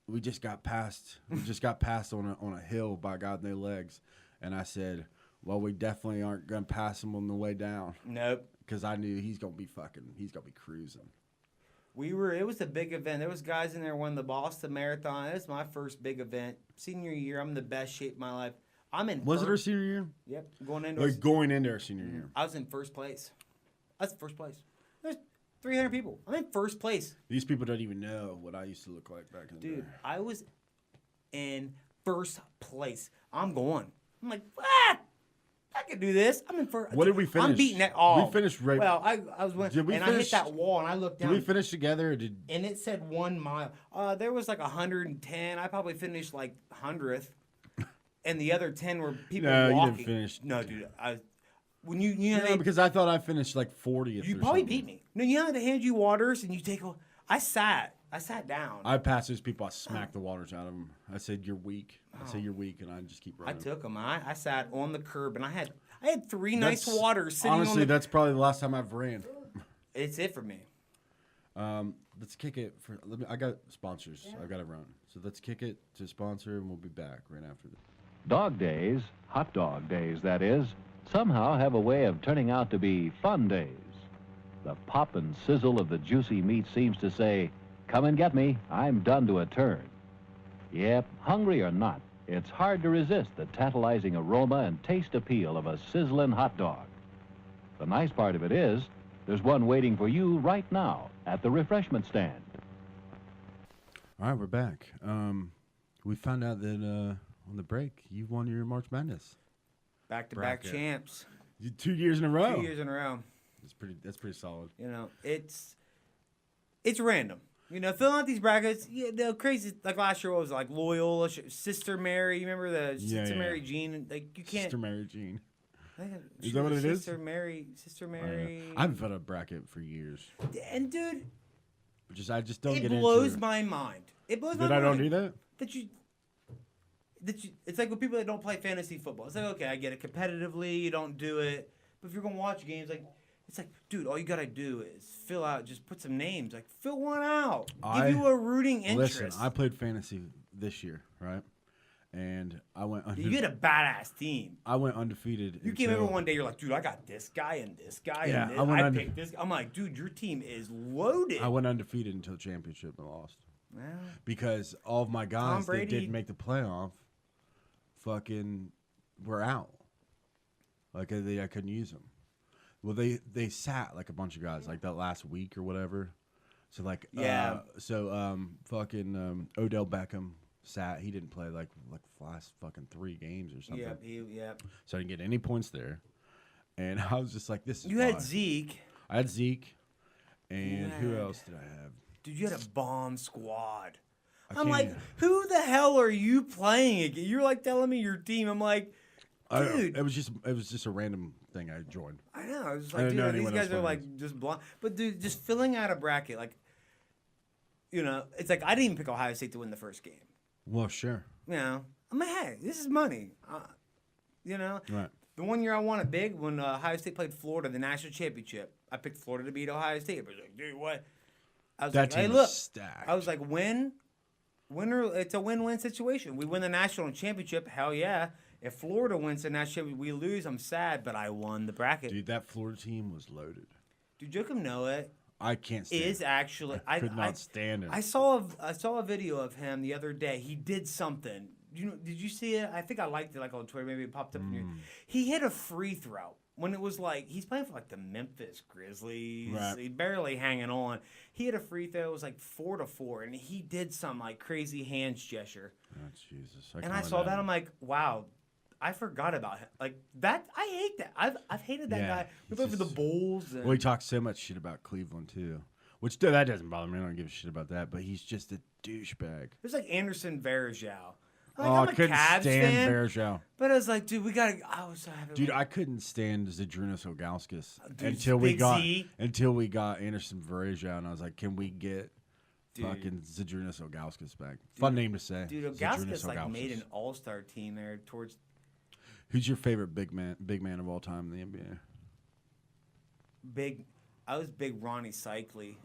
"We just got passed. We just got passed on a hill by God no legs." And I said, "Well, we definitely aren't gonna pass him on the way down." Nope. Because I knew he's gonna be cruising. It was a big event. There was guys in there won the Boston Marathon. It was my first big event. Senior year, I'm in the best shape of my life. I'm in. Was it our senior year? Yep, going into. Like going into our senior year. I was in first place. I was in first place. There's 300 people. I'm in first place. These people don't even know what I used to look like back in the Dude, day. I was in first place. I'm going. I'm like, what? I could do this. I'm in first. What did we finish? I'm beating that all. We finished right. Well, I was winning. Did we and finish- I hit that wall and I looked Did down. we finish together? Or did and it said 1 mile. There was like 110. I probably finished like 100th. And the other 10 were people No, you walking. didn't finish. No, dude. when you know, No, because I thought I finished like 40th. you or probably something. beat me. No, you know how they hand you waters and you take a. I sat down. I passed those people. I smacked the waters out of them. I said, "You're weak." I said, "You're weak," and I just keep I running. took them. I sat on the curb and I had 3 nice waters sitting honestly, on the. that's probably the last time I've ran. It's it for me. Let's kick it for. I got sponsors. I got to run. So let's kick it to sponsor, and we'll be back right after this. Dog days, hot dog days that is, somehow have a way of turning out to be fun days. The pop and sizzle of the juicy meat seems to say, come and get me, I'm done to a turn. Yep, hungry or not, it's hard to resist the tantalizing aroma and taste appeal of a sizzling hot dog. The nice part of it is, there's one waiting for you right now at the refreshment stand. All right, we're back. We found out that on the break, you won your March Madness. Back-to-back Bracket. champs. 2 years in a row. 2 years in a row. That's pretty solid. You know, it's random. You know, filling out these brackets, crazy. Like last year, what was it, like Loyola, Sister Mary? You remember the Sister Mary Jean? Like you can't. Sister Mary Jean. Is that what it is? Sister Mary. I haven't felt a bracket for years. And dude, I just don't get it into blows my mind. It blows my mind. That I don't do that? That you. It's like with people that don't play fantasy football. It's like, okay, I get it. Competitively, you don't do it. But if you're gonna watch games, it's like, dude, all you gotta do is fill out. Just put some names. Like, fill one out. Give you a rooting interest. Listen, I played fantasy this year, right? And I went. You had a badass team. I went undefeated. You came over one day. You're like, dude, I got this guy and this guy. Yeah, and I picked this. I'm like, dude, your team is loaded. I went undefeated until championship and lost. Well, Because all of my guys that didn't make the playoff, fucking, were out. Like I couldn't use them. Well, they sat like a bunch of guys like that last week or whatever. So like fucking Odell Beckham sat. He didn't play like last fucking 3 games or something. Yep. So I didn't get any points there. And I was just like, this is You why. had Zeke. I had Zeke. And who else did I have? Dude, you had a bomb squad. I'm can't like, even- who the hell are you playing again? You're like telling me your team. I'm like, dude. It was just a random thing I joined. I know. I was just I like, didn't know dude, these anyone guys else are playing like just blind. But dude, just filling out a bracket, like, you know, it's like I didn't even pick Ohio State to win the first game. Well, sure. You know, I'm like, hey, this is money. You know, Right. the one year I won it big when Ohio State played Florida, the national championship. I picked Florida to beat Ohio State. I was like, dude, what? I was That like, hey, team look. is stacked. I was like, winner. It's a win-win situation. We win the national championship. Hell yeah. If Florida wins the national championship, we lose. I'm sad, but I won the bracket. Dude, that Florida team was loaded. Dude, Joachim Noah I can't stand is it. actually. I could not stand him. I saw a video of him the other day. He did something. Did you see it? I think I liked it like on Twitter. Maybe it popped up. He hit a free throw when it was like he's playing for like the Memphis Grizzlies. Right. He barely hanging on. He hit a free throw. It was like 4-4, and he did some like crazy hands gesture. Oh, Jesus. And I saw that. I'm like, wow. I forgot about him. Like that, I hate that. I've hated that guy. We played for the Bulls. And Well, he talks so much shit about Cleveland too, which that doesn't bother me. I don't give a shit about that. But he's just a douchebag. it was like Anderson Varejao. Like, Oh, I'm I a couldn't Cavs stand fan, Varejao. but I was like, dude, we gotta. I was having. Dude, like, I couldn't stand Zdrunas Ilgauskas Dude, until we Big got Z. Anderson Varejao, and I was like, can we get Dude. fucking Zdrunas Ilgauskas back? Fun name to say. Dude, Ilgauskas like made an all-star team there towards. Who's your favorite big man of all time in the NBA? I was big Ronnie Cycli.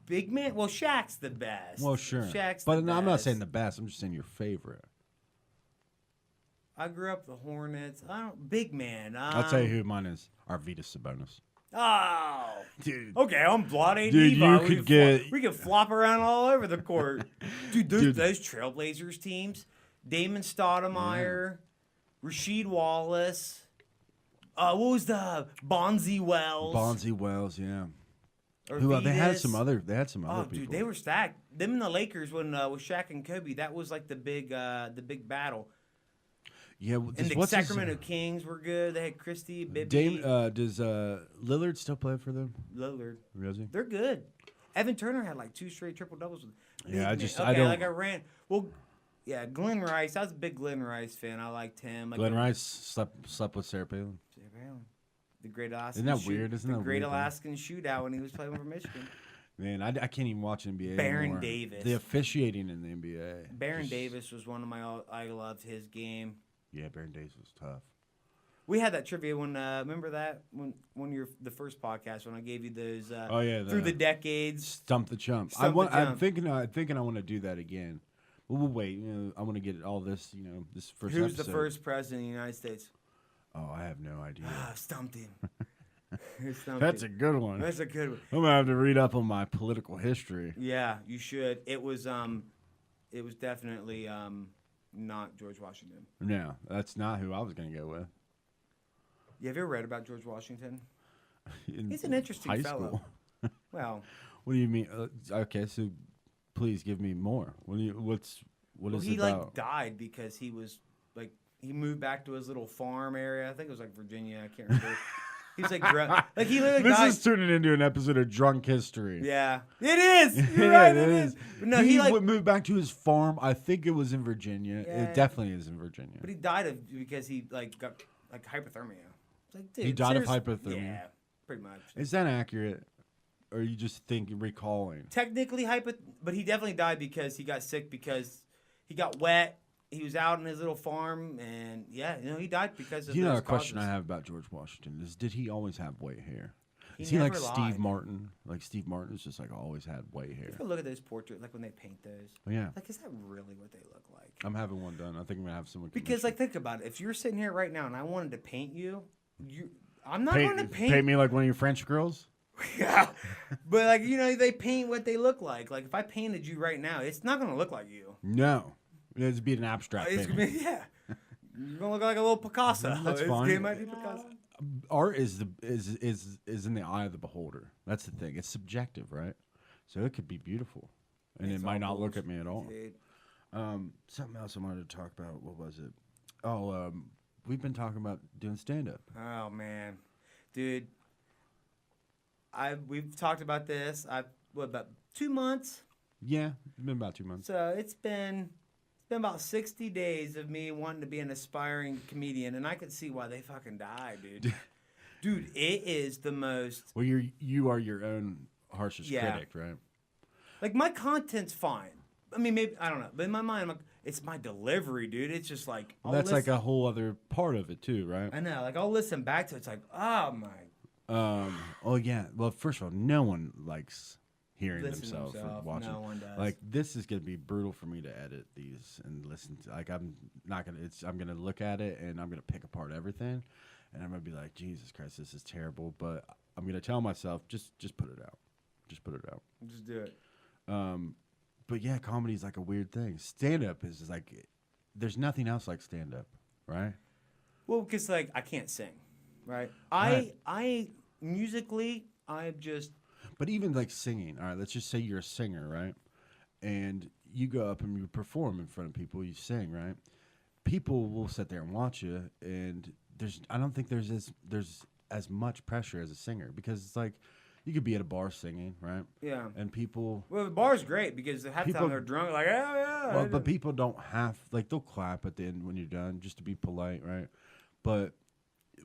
Big man. Well, Shaq's the best. Well, sure. Shaq's but the no, I'm not best. saying the best. I'm just saying your favorite. I grew up the Hornets. Big man. I'll tell you who mine is. Arvydas Sabonis. Oh, Dude. Okay, I'm Blade Dude, Diva. you could get- We could flop around all over the court. Dude, those Trailblazers teams. Damon Stoudemire, Rasheed Wallace. What was the Bonzi Wells? Bonzi Wells, yeah. Or Who they had Vitas. some other people. Oh, dude, they were stacked. Them and the Lakers when with Shaq and Kobe, that was like the big battle. Yeah, And the Sacramento Kings were good. They had Christie, Bibby, does Lillard still play for them? Lillard. Really? They're good. Evan Turner had like 2 straight triple doubles. Yeah, I I don't. ran. Well, Yeah, Glenn Rice. I was a big Glenn Rice fan. I liked him. Like Glenn Rice slept with Sarah Palin. The Great Alaskan. Isn't that weird? Isn't that the Great weird, Alaskan Shootout when he was playing for Michigan. Man, I can't even watch NBA Baron anymore. Davis. The officiating in the NBA. Baron Davis was one of my. I loved his game. Yeah, Baron Davis was tough. We had that trivia when remember that when you're the first podcast when I gave you those through the decades. Stump the Chump. I'm thinking I want to do that again. We'll wait. I want to get all this. This first. Who's episode. the first president of the United States? Oh, I have no idea. Stumped him. That's a good one. That's a good one. I'm gonna have to read up on my political history. Yeah, you should. It was definitely not George Washington. No, that's not who I was gonna go with. You have you ever read about George Washington? In He's an interesting high fellow. School. Well, what do you mean? Okay, so please give me more. What is he it about? died because he was he moved back to his little farm area. I think it was Virginia. I can't remember. He's he literally This died. is turning into an episode of Drunk History. Yeah, it is. You're right. It is. But no, he moved back to his farm. I think it was in Virginia. Yeah. It definitely is in Virginia. But he died because he got hypothermia. Dude, he died of hypothermia. Yeah, pretty much. Is that accurate, or you just recalling? Technically but he definitely died because he got sick because he got wet. He was out on his little farm, and he died because of those a question causes. I have about George Washington is: did he always have white hair? Is he like never lied. Steve Martin? Like Steve Martin's just always had white hair. You ever look at those portraits, when they paint those? Yeah. Is that really what they look like? I'm having one done. I think I'm gonna have someone. Because think about it. If you're sitting here right now and I wanted to paint you, I'm not going to paint me like one of your French girls. Yeah, but they paint what they look like. Like if I painted you right now, it's not going to look like you. No, it's be an abstract. It's gonna be, yeah. You're gonna look like a little Picasso. That's fine. It might be Picasso. Art is in the eye of the beholder. That's the thing. It's subjective, right? So it could be beautiful, and it might not look at me at all. Something else I wanted to talk about. What was it? Oh, we've been talking about doing stand-up. Oh man, dude. We've talked about this. About 2 months? Yeah, it's been about 2 months. So it's been about 60 days of me wanting to be an aspiring comedian, and I could see why they fucking died, dude. Dude, it is the most. Well, you are your own harshest critic, right? My content's fine. I mean, maybe I don't know, but in my mind, it's my delivery, dude. It's just that's a whole other part of it too, right? I know. I'll listen back to it. It's oh my. Oh yeah. Well, first of all, no one likes hearing themselves or watching. No one does. This is gonna be brutal for me to edit these and listen to. I'm not gonna. I'm gonna look at it and I'm gonna pick apart everything, and I'm gonna be like, Jesus Christ, this is terrible. But I'm gonna tell myself, just put it out. Just put it out. Just do it. But yeah, comedy is a weird thing. Stand up is there's nothing else like stand up, right? Well, because I can't sing, right? Right. I musically, I'm just. But even singing, all right, let's just say you're a singer, right? And you go up and you perform in front of people, you sing, right? People will sit there and watch you, and I don't think there's as much pressure as a singer because it's you could be at a bar singing, right? Yeah. And people. Well, the bar's great because half the time they're drunk, oh yeah. Well, but people don't have they'll clap at the end when you're done just to be polite, right? But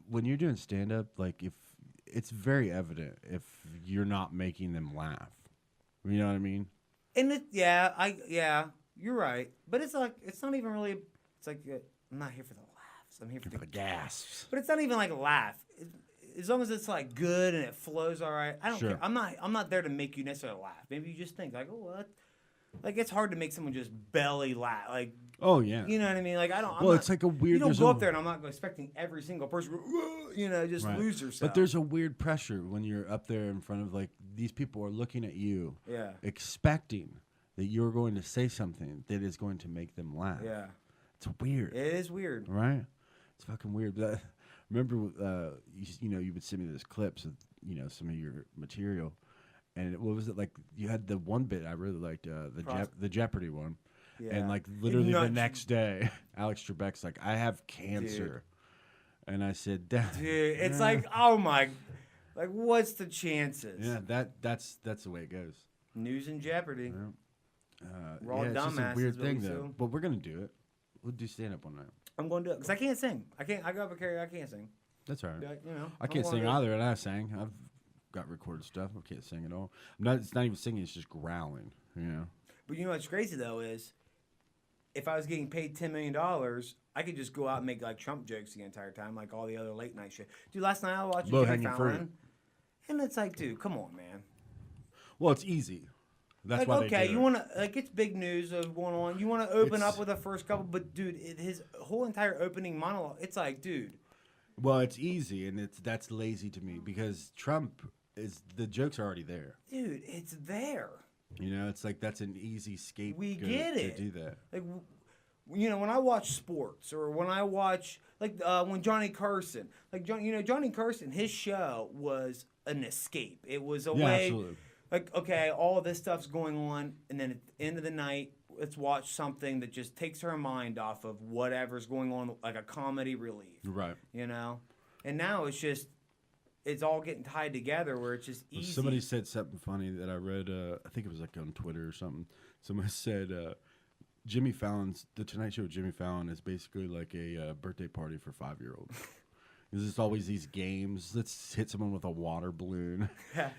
when you're doing stand up, if it's very evident if you're not making them laugh. You know what I mean? And you're right. But it's not even really. It's I'm not here for the laughs. I'm here for the gasps. But it's not even laugh. As long as it's good and it flows all right, I don't care. I'm not there to make you necessarily laugh. Maybe you just think oh what, it's hard to make someone just belly laugh. Oh yeah. You know what I mean? I don't. It's a weird. You don't go up there and I'm not expecting every single person. Just right. lose yourself. But there's a weird pressure when you're up there in front of these people are looking at you, expecting that you're going to say something that is going to make them laugh. Yeah. It's weird. It is weird. Right? It's fucking weird. But remember, you would send me those clips of, some of your material. And what was it you had the one bit I really liked, the Jeopardy one. Yeah. And literally the next day, Alex Trebek's I have cancer. Dude. And I said, dude, it's oh my, what's the chances? Yeah, that's the way it goes. News and Jeopardy. Yeah. We're all it's just a dumbasses, weird but thing, we though. still- But we're gonna do it. We'll do stand up one night. I'm going to do it because I can't sing. I go up and carry. I can't sing. That's all right. Like, you know, I can't I'm sing gonna do it. either, and I sang. I've got recorded stuff. I can't sing at all. It's not even singing. It's just growling. You know. But you know what's crazy though is, if I was getting paid $10 million, I could just go out and make like Trump jokes the entire time, like all the other late night shit. Dude, last night I watched Jimmy Low-hanging fruit. Fallon, and it's like, dude, come on, man. Well, it's easy. That's Like, why okay, they do you it. want to like it's big news of going on. You want to open It's- up with the first couple, but dude, his whole entire opening monologue, it's like, dude, Well, it's easy, and that's lazy to me because Trump is the jokes are already there. dude, it's there. You know, it's like that's an easy scapegoat We get to it. do that. Like, you know, when I watch sports or when I watch like when Johnny Carson, like Johnny Carson, his show was an escape. It was a Yeah, way, absolutely. like, okay, all this stuff's going on, and then at the end of the night, let's watch something that just takes our mind off of whatever's going on, like a comedy relief. Right. You know, and now it's all getting tied together where it's just Well, easy. somebody said something funny that I read. I think it was like on Twitter or something. Someone said The Tonight Show with Jimmy Fallon is basically like a birthday party for 5-year-olds. There's just always these games. Let's hit someone with a water balloon,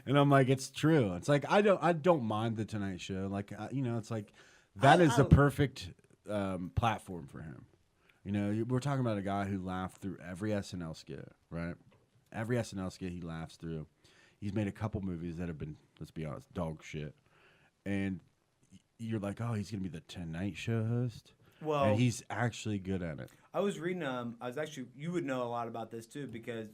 and I'm like, it's true. It's like I don't mind the Tonight Show. Like it's like that is the perfect platform for him. You know, we're talking about a guy who laughed through every SNL skit, right? Every SNL skit he laughs through. He's made a couple movies that have been, let's be honest, dog shit. And you're like, oh, he's gonna be the Tonight Show host. Well, and he's actually good at it. I was reading. You would know a lot about this too because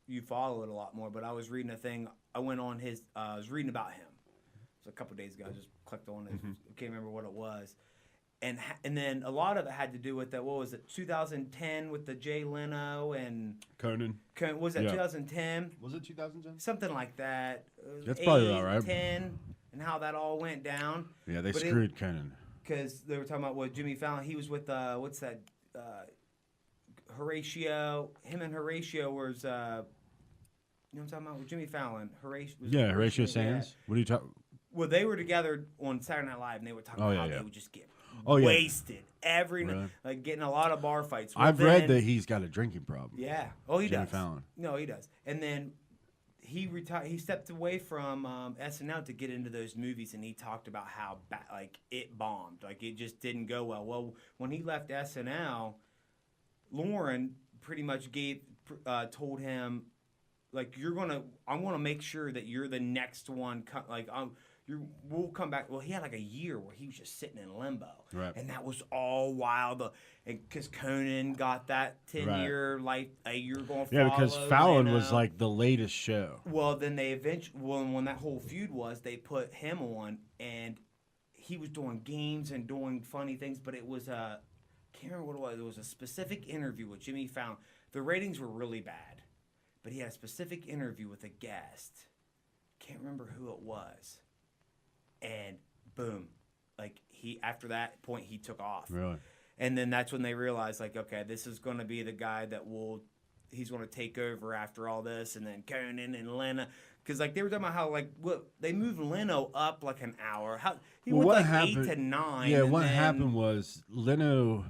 you follow it a lot more. But I was reading a thing. I went on his. I was reading about him. It was a couple days ago. I just clicked on it. I can't remember what it was. And then a lot of it had to do with that. What was it? 2010 with the Jay Leno and Conan. was that Yeah. 2010? Was it 2010? Something like that. It was That's probably about right. 10, and how that all went down. Yeah, they But screwed Conan. Because they were talking about what Jimmy Fallon. He was with what's that? Horatio. Him and Horatio was. You know what I'm talking about with Jimmy Fallon. Horatio Sands. What are you talking? Well, they were together on Saturday Night Live, and they were talking about how they would just get wasted every night, like getting a lot of bar fights. Well, I've read that he's got a drinking problem. Yeah. Oh, he Jimmy does. Fallon. No, he does. And then he retired. He stepped away from SNL to get into those movies, and he talked about how like it bombed, like it just didn't go well. Well, when he left SNL, Lauren pretty much told him, like, I'm gonna make sure that you're the next one. We'll come back. Well, he had like a year where he was just sitting in limbo, right? And that was all wild, because Conan got that 10-year life. You're going to because Fallon was like the latest show. Well, then they when that whole feud was, they put him on, and he was doing games and doing funny things, but it was can't remember what it was. It was a specific interview with Jimmy Fallon. The ratings were really bad, but he had a specific interview with a guest. Can't remember who it was. And boom, like after that point he took off. Really? And then that's when they realized, like, okay, this is going to be the guy that he's going to take over after all this. And then Conan and Leno, because like they were talking about how they moved Leno up like an hour. How he went like 8 to 9. Yeah, what happened was Leno.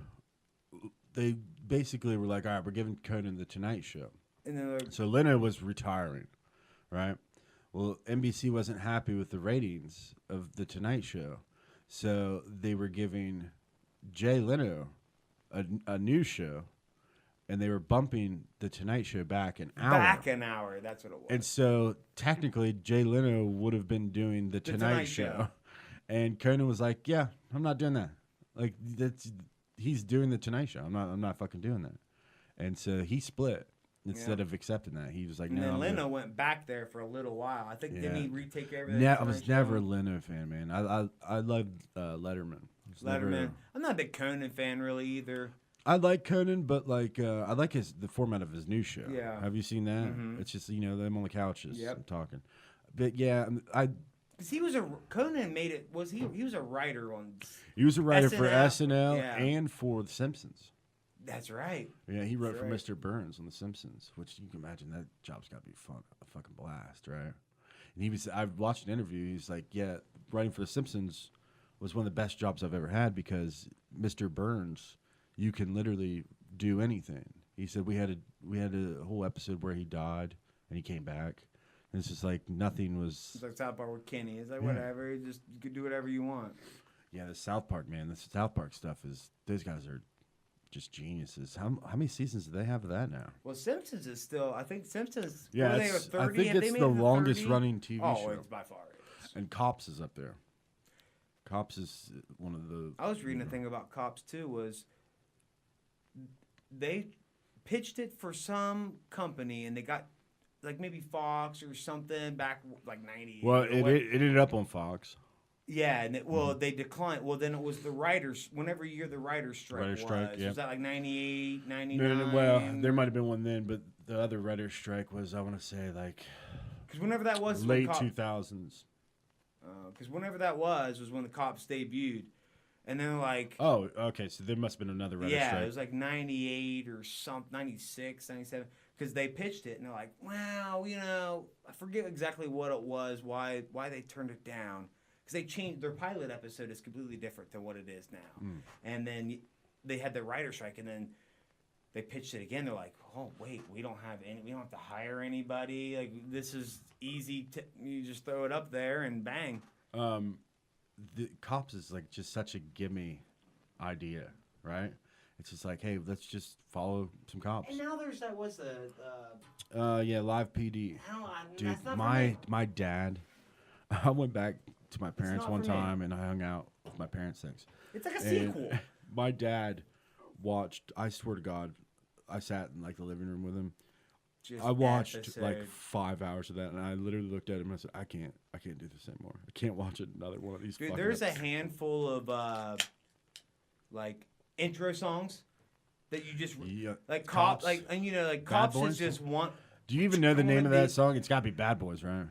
They basically were like, all right, we're giving Conan the Tonight Show. And then so Leno was retiring, right? Well, NBC wasn't happy with the ratings of the Tonight Show, so they were giving Jay Leno a new show, and they were bumping the Tonight Show back an hour. Back an hour, that's what it was. And so technically, Jay Leno would have been doing the Tonight Show, and Conan was like, "Yeah, I'm not doing that. Like he's doing the Tonight Show. I'm not fucking doing that." And so he split. Instead of accepting that, he was like, "No." And then Leno went back there for a little while. I think didn't he retake everything? I was never a Leno fan, man. I loved Letterman. I'm not a big Conan fan really either. I like Conan, but like I like the format of his new show. Yeah. Have you seen that? Mm-hmm. It's just them on the couches talking. But because Conan made it. He was a writer on. He was a writer for SNL yeah. and for The Simpsons. That's right. Yeah, he wrote for Mr. Burns on The Simpsons, which you can imagine that job's got to be fun, a fucking blast, right? And I've watched an interview. He's like, yeah, writing for The Simpsons was one of the best jobs I've ever had because Mr. Burns, you can literally do anything. He said we had a whole episode where he died and he came back. And it's just like nothing was. It's like South Park with Kenny. It's like Yeah. whatever. You could do whatever you want. Yeah, the South Park, man. The South Park stuff those guys are just geniuses. How many seasons do they have of that now? Well, Simpsons is still. I think Simpsons. Yeah, what are they, 30? I think Have they it's made the it to longest 30? running TV Oh, show. it's by far. It is. And Cops is up there. Cops is one of the. I was reading a thing about Cops too. Was they pitched it for some company and they got like maybe Fox or something back like 90. Well, it ended up on Fox. Yeah, and they declined. Well, then it was the writers. Whenever year the writers strike yeah. was that like 98, 99? No, well, there might have been one then, but the other writer's strike was, I want to say, like because whenever that was late 2000s. Because whenever that was when the Cops debuted, and then like Oh, okay, so there must have been another writer's yeah, strike. it was like 98 or something, 96, 97. Because they pitched it and they're like, wow, I forget exactly what it was, why they turned it down. Because they changed their pilot episode is completely different than what it is now. And then they had the writer's strike, and then they pitched it again. They're like, oh wait, we don't have to hire anybody. Like this is easy. You just throw it up there and bang. The Cops is like just such a gimme idea, right? It's just like, hey, let's just follow some cops. And now there's that. What's the? Yeah, Live PD. Dude, that's not my dad. I went back to my parents not one for me. time and I hung out with my parents things. It's like a And sequel. my dad watched. I swear to God, I sat in like the living room with him. Just I watched episode. like 5 hours of that, and I literally looked at him and I said, I can't do this anymore. I can't watch another one of these. Dude, fucking there's a episodes." handful of like intro songs that you just Yeah, like Cops. like Bad Cops Boys? is just one. Do you even know the name of that Dude. song? It's got to be Bad Boys, right?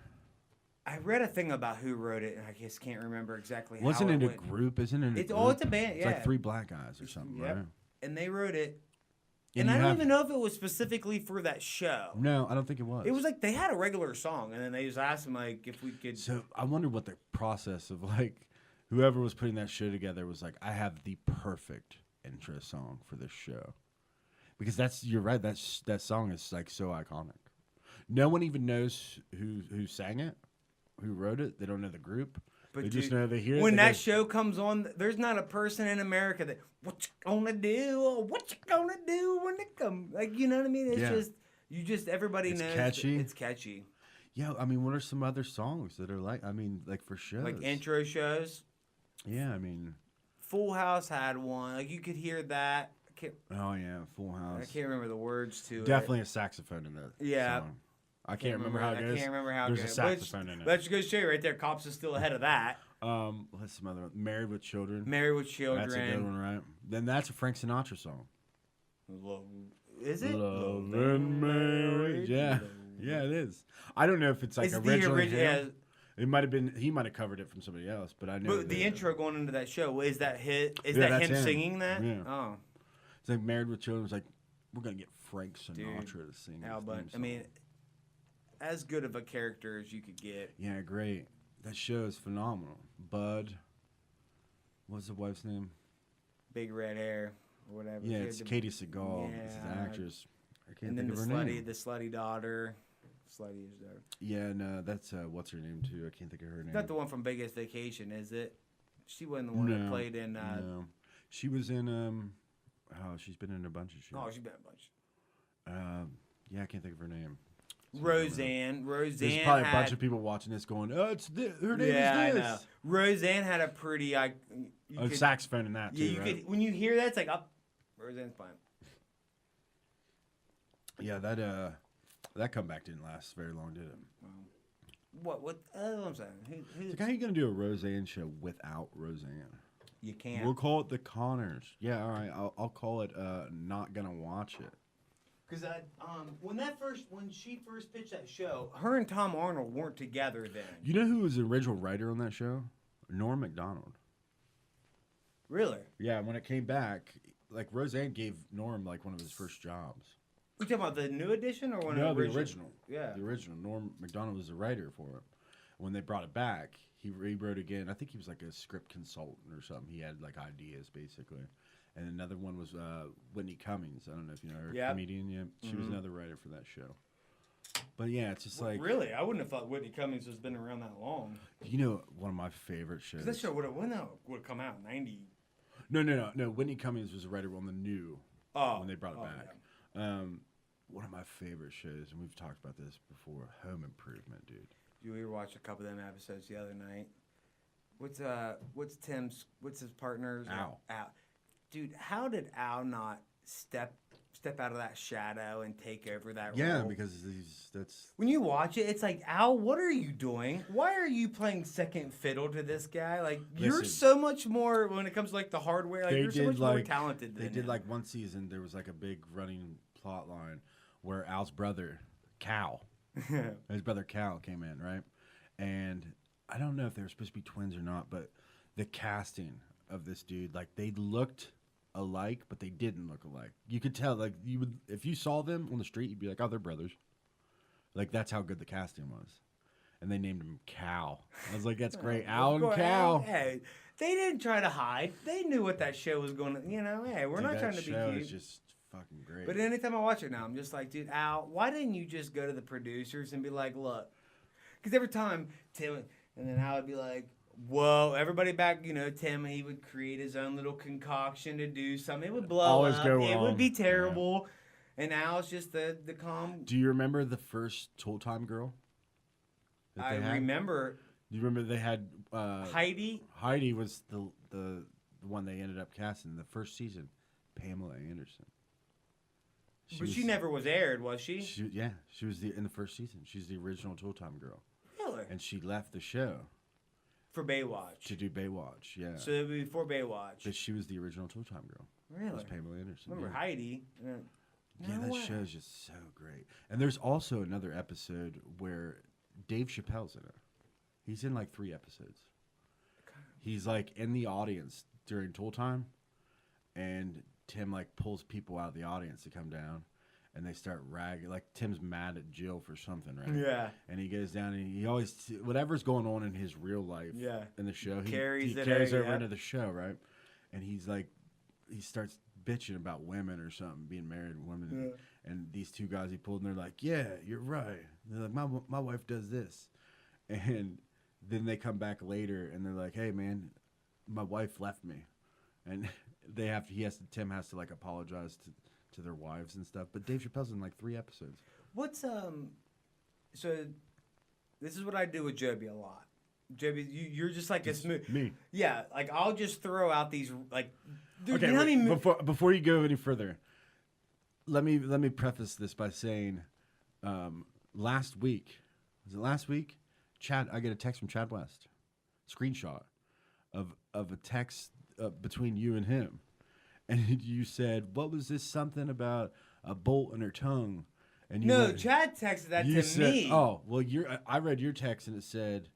I read a thing about who wrote it, and I just can't remember exactly. Wasn't how it a went. group? Isn't it? It's group? it's a band. It's Yeah, like 3 black guys or something, Yep. right? and they wrote it. And And I you don't have- even know if it was specifically for that show. No, I don't think it was. It was like they had a regular song, and then they just asked them like if we could. So I wonder what the process of like whoever was putting that show together was like. I have the perfect intro song for this show, because you're right. That song is like so iconic. No one even knows who sang it, who wrote it. They don't know the group. But They just dude, know they hear it. when they that go, show comes on, there's not a person in America that what you gonna do or what you gonna do when it comes. Like you know what I mean? It's Yeah. just everybody It's knows. catchy. It's catchy. Yeah, I mean, what are some other songs that are like? I mean, like for shows. Like intro shows. Yeah, I mean. Full House had one. Like you could hear that. Oh yeah, Full House. I can't remember the words to it. Definitely a saxophone in that. Yeah. Song. I can't remember how it goes. I can't remember how it There's goes. a saxophone in it. Let's go show you right there. Cops is still ahead of that. What's some other one? Married with Children. Married with Children. That's a good one, right? Then that's a Frank Sinatra song. Is it? Love and Marriage. Yeah. Yeah, it is. I don't know if it's like It's the originally original. him. It might have been. He might have covered it from somebody else, but I know. But the intro going into that show is that hit? Is Yeah, that that's him him. singing that? Yeah. Oh, It's like Married with Children. It's like we're gonna get Frank Sinatra Dude, to sing. Al his Bundy. theme I song. mean, as good of a character as you could get. Yeah, great. That show is phenomenal. Bud. What's the wife's name? Big red hair or whatever. Yeah, She it's had the- Katie Seagal. It's the Yeah. actress. I can't And then think the of her name. slutty daughter. Slutty is there. Yeah, no, that's what's her name too. I can't think of her name. Not the one from Vegas Vacation, is it? She wasn't the one that played in. No, she was in. Oh, she's been in a bunch of shit. Oh, she's been a bunch. Yeah, I can't think of her name. Roseanne. There's probably a bunch of people watching this going, "Oh, her name Yeah, is I this." know. Roseanne had a pretty. Saxophone in that too, Yeah, you right? could when you hear that, it's like, oh, Roseanne's playing. Yeah, that comeback didn't last very long, did it? What I'm saying. Like, how are you gonna do a Roseanne show without Roseanne? You can't. We'll call it the Connors. Yeah, all right. I'll call it. Not gonna watch it. Because when she first pitched that show, her and Tom Arnold weren't together then. You know who was the original writer on that show? Norm Macdonald. Really? Yeah, when it came back, like Roseanne gave Norm like one of his first jobs. You talking about the new edition or one No, of the original. Yeah. The original. Norm Macdonald was the writer for it. When they brought it back, he rewrote again. I think he was like a script consultant or something. He had like ideas basically. And another one was Whitney Cummings. I don't know if you know her, comedian. Yeah, she was another writer for that show. But yeah, it's just like really, I wouldn't have thought Whitney Cummings has been around that long. You know, one of my favorite shows. That show would have come out in 90. No. Whitney Cummings was a writer on the new when they brought it back. Yeah. One of my favorite shows, and we've talked about this before, Home Improvement, dude. We watched a couple of them episodes the other night. What's his partner's? Al. Dude, how did Al not step out of that shadow and take over that role? Yeah, because that's... When you watch it, it's like, Al, what are you doing? Why are you playing second fiddle to this guy? Like, you're so much more, when it comes to, like, the hardware, like, you're so much more talented than him. They did, like, one season, there was, like, a big running plot line where Al's brother, Cal, his brother Cal came in, right? And I don't know if they were supposed to be twins or not, but the casting of this dude, like, they looked alike, but they didn't look alike. You could tell, like, you would, if you saw them on the street, you'd be like, oh, they're brothers. Like, that's how good the casting was. And they named him Cal. I was like, that's great. Al and Cal. Hey, they didn't try to hide. They knew what that show was going to, hey, we're not trying to be cute. That show is just fucking great. But anytime I watch it now, I'm just like, dude, Al, why didn't you just go to the producers and be like, look, because every time Tim, and then Al would be like, whoa, everybody back, Tim, he would create his own little concoction to do something. It would blow up. It would be terrible. Yeah. And Al's just the calm. Do you remember the first Tool Time girl? I remember. Do you remember they had Heidi? Heidi was the one they ended up casting in the first season. Pamela Anderson. She never was aired, was she? She was in the first season. She's the original Tool Time girl. Really? And she left the show. For Baywatch. To do Baywatch, yeah. So it would be before Baywatch. But she was the original Tool Time girl. Really? It was Pamela Anderson. Remember Heidi? That show's just so great. And there's also another episode where Dave Chappelle's in it. He's in like 3 episodes. He's like in the audience during Tool Time, and Tim like pulls people out of the audience to come down. And they start ragging. Like, Tim's mad at Jill for something, right? Yeah. And he goes down and he always, whatever's going on in his real life in the show, he carries over into the show, right? And he's like, he starts bitching about women or something, being married to women. Yeah. And these 2 guys he pulled, and they're like, yeah, you're right. They're like, my wife does this. And then they come back later and they're like, hey, man, my wife left me. And Tim has to like apologize to their wives and stuff, but Dave Chappelle's in like 3 episodes. What's so this is what I do with Joby a lot. Joby, you're just like a smooth. Me. Yeah, like I'll just throw out these like. Dude, okay, before you go any further, let me preface this by saying, last week, was it last week? I get a text from Chad West, screenshot of a text between you and him. And you said, what was this something about a bolt in her tongue? And Chad texted that to me. Oh, well, I read your text and it said,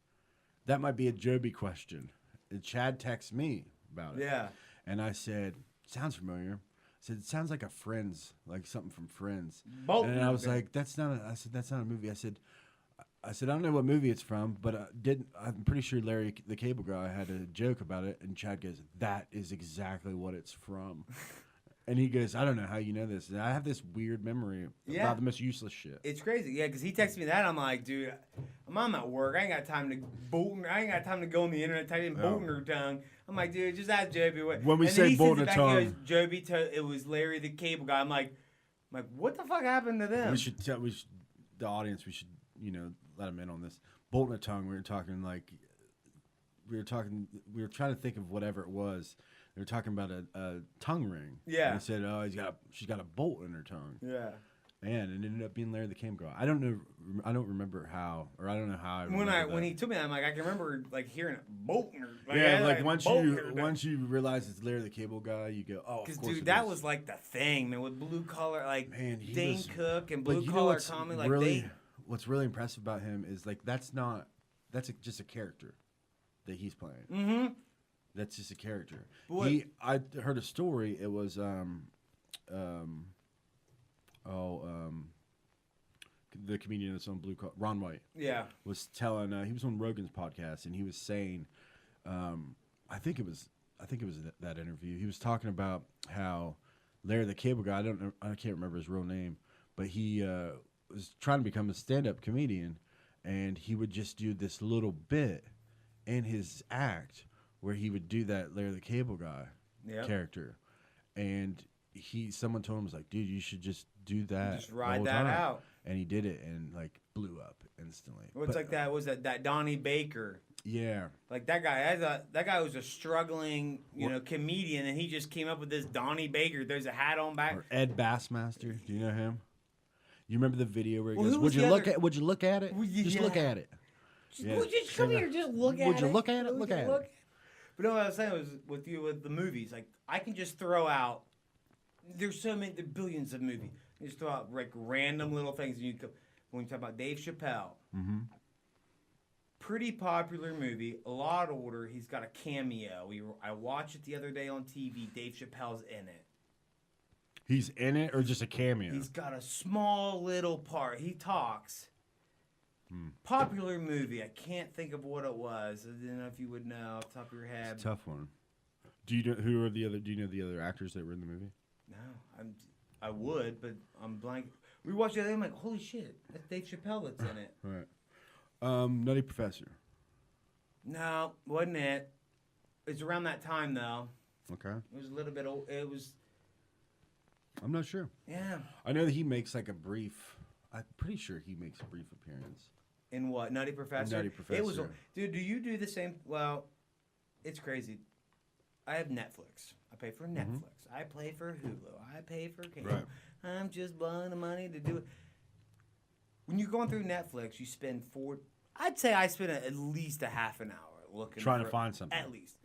that might be a Joby question. And Chad texted me about it. Yeah. And I said, sounds familiar. I said, it sounds like a Friends, like something from Friends. Bolt. And I was like, that's not a movie. I said, I don't know what movie it's from, but I'm pretty sure Larry, the cable guy, had a joke about it, and Chad goes, that is exactly what it's from. And he goes, I don't know how you know this. And I have this weird memory about the most useless shit. It's crazy, yeah, because he texted me that. I'm like, dude, I'm at work. I ain't got time to go on the internet type in bolting her tongue. I'm like, dude, just ask Joby. When we say bolting her tongue, he goes, Joby, it was Larry, the cable guy. I'm like, what the fuck happened to them? The audience, we should, let them in on this. Bolting a tongue, we were trying to think of whatever it was. They were talking about a tongue ring. Yeah. And they said, oh, she's got a bolt in her tongue. Yeah. And it ended up being Larry the Cam Girl. I don't remember how, or I don't know how. When he took me, I'm like, I can remember like hearing it bolting her. Once you realize it's Larry the Cable Guy, you go, oh, because dude, that was like the thing, man, with blue collar, like Dane Cook and blue collar comedy, like really, what's really impressive about him is like that's just a character that he's playing. Mm-hmm. That's just a character. I heard a story. It was God, the comedian that's on Blue Collar, Ron White. Yeah. Was telling he was on Rogan's podcast, and he was saying, I think it was that interview. He was talking about how Larry the Cable Guy, I can't remember his real name, but he was trying to become a stand-up comedian, and he would just do this little bit in his act where he would do that Larry the Cable Guy character, and someone told him, was like, dude, you should just do that, just ride that out, and he did it and like blew up instantly. Well, it's like that was that Donnie Baker. Yeah, like that guy. That guy was a struggling, comedian, and he just came up with this Donnie Baker. There's a hat on back. Or Ed Bassmaster. Do you know him? You remember the video where he goes, "Would you look at it? Just look at it. Just come here. Just look at it. Would you look at it? Look at it." But no, what I was saying was with the movies. Like I can just throw out. There's so many. There are billions of movies. You just throw out like random little things. And when you talk about Dave Chappelle. Mm-hmm. Pretty popular movie, a lot older. He's got a cameo. I watched it the other day on TV. Dave Chappelle's in it. He's in it or just a cameo? He's got a small little part. He talks. Popular movie. I can't think of what it was. I don't know if you would know off the top of your head. It's a tough one. Do you know do you know the other actors that were in the movie? No, I would, but I'm blank. We watched it the other day. I'm like, holy shit, that's Dave Chappelle that's in it. Right. Nutty Professor. No, wasn't it? It's around that time though. Okay. It was a little bit old. It was. I'm not sure. Yeah. I know that he makes like a brief. I'm pretty sure he makes a brief appearance. In what? Nutty Professor? Nutty Professor. It was. Dude, do you do the same? Well, it's crazy. I have Netflix. I pay for Netflix. I pay for Hulu. I pay for cable. Right. I'm just blowing the money to do it. When you're going through Netflix, you spend I'd say I spend at least a half an hour looking trying to find something. At least.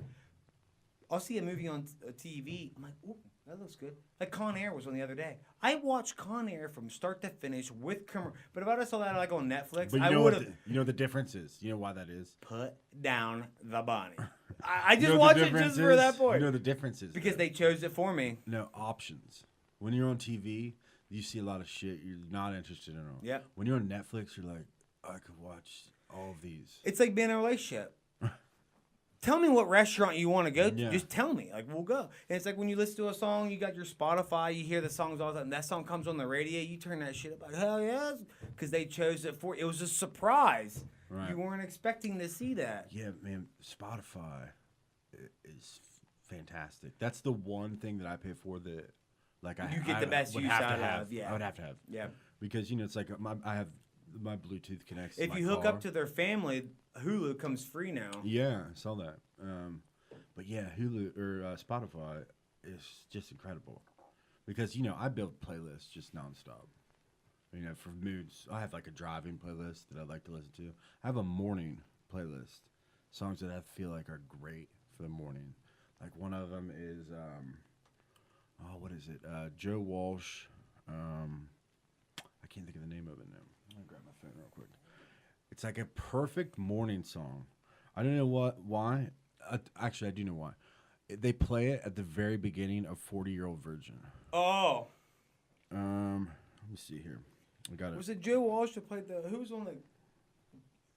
I'll see a movie on TV. I'm like, ooh, that looks good. Like Con Air was on the other day. I watched Con Air from start to finish with commercial. But if I saw that like on Netflix, but I would have. You know the difference is. You know why that is? Put down the bunny. I just watch it just for that point. You know the difference is because they chose it for me. No options. When you're on TV, you see a lot of shit you're not interested in. Yep. When you're on Netflix, you're like, I could watch all of these. It's like being in a relationship. Tell me what restaurant you want to go to. Yeah. Just tell me. Like, we'll go. And it's like when you listen to a song, you got your Spotify, you hear the songs all the time. That song comes on the radio, you turn that shit up like, hell yes. Because they chose it for. It was a surprise. Right. You weren't expecting to see that. Yeah, man. Spotify is fantastic. That's the one thing that I pay for that, like, you get the best use out of. Yeah. I would have to have. Yeah. Because, it's like I have my Bluetooth connects to if my you hook car. up to their family, Hulu comes free now. Yeah, I saw that. But yeah, Hulu or Spotify is just incredible because I build playlists just nonstop. For moods, I have like a driving playlist that I like to listen to. I have a morning playlist, songs that I feel like are great for the morning. Like one of them is what is it? Joe Walsh. I can't think of the name of it now. I'll grab my phone real quick. It's like a perfect morning song. I don't know why. Actually, I do know why. They play it at the very beginning of 40-Year-Old Virgin. Oh. Let me see here. I got it. Was it Joe Walsh that played the? Who was on the?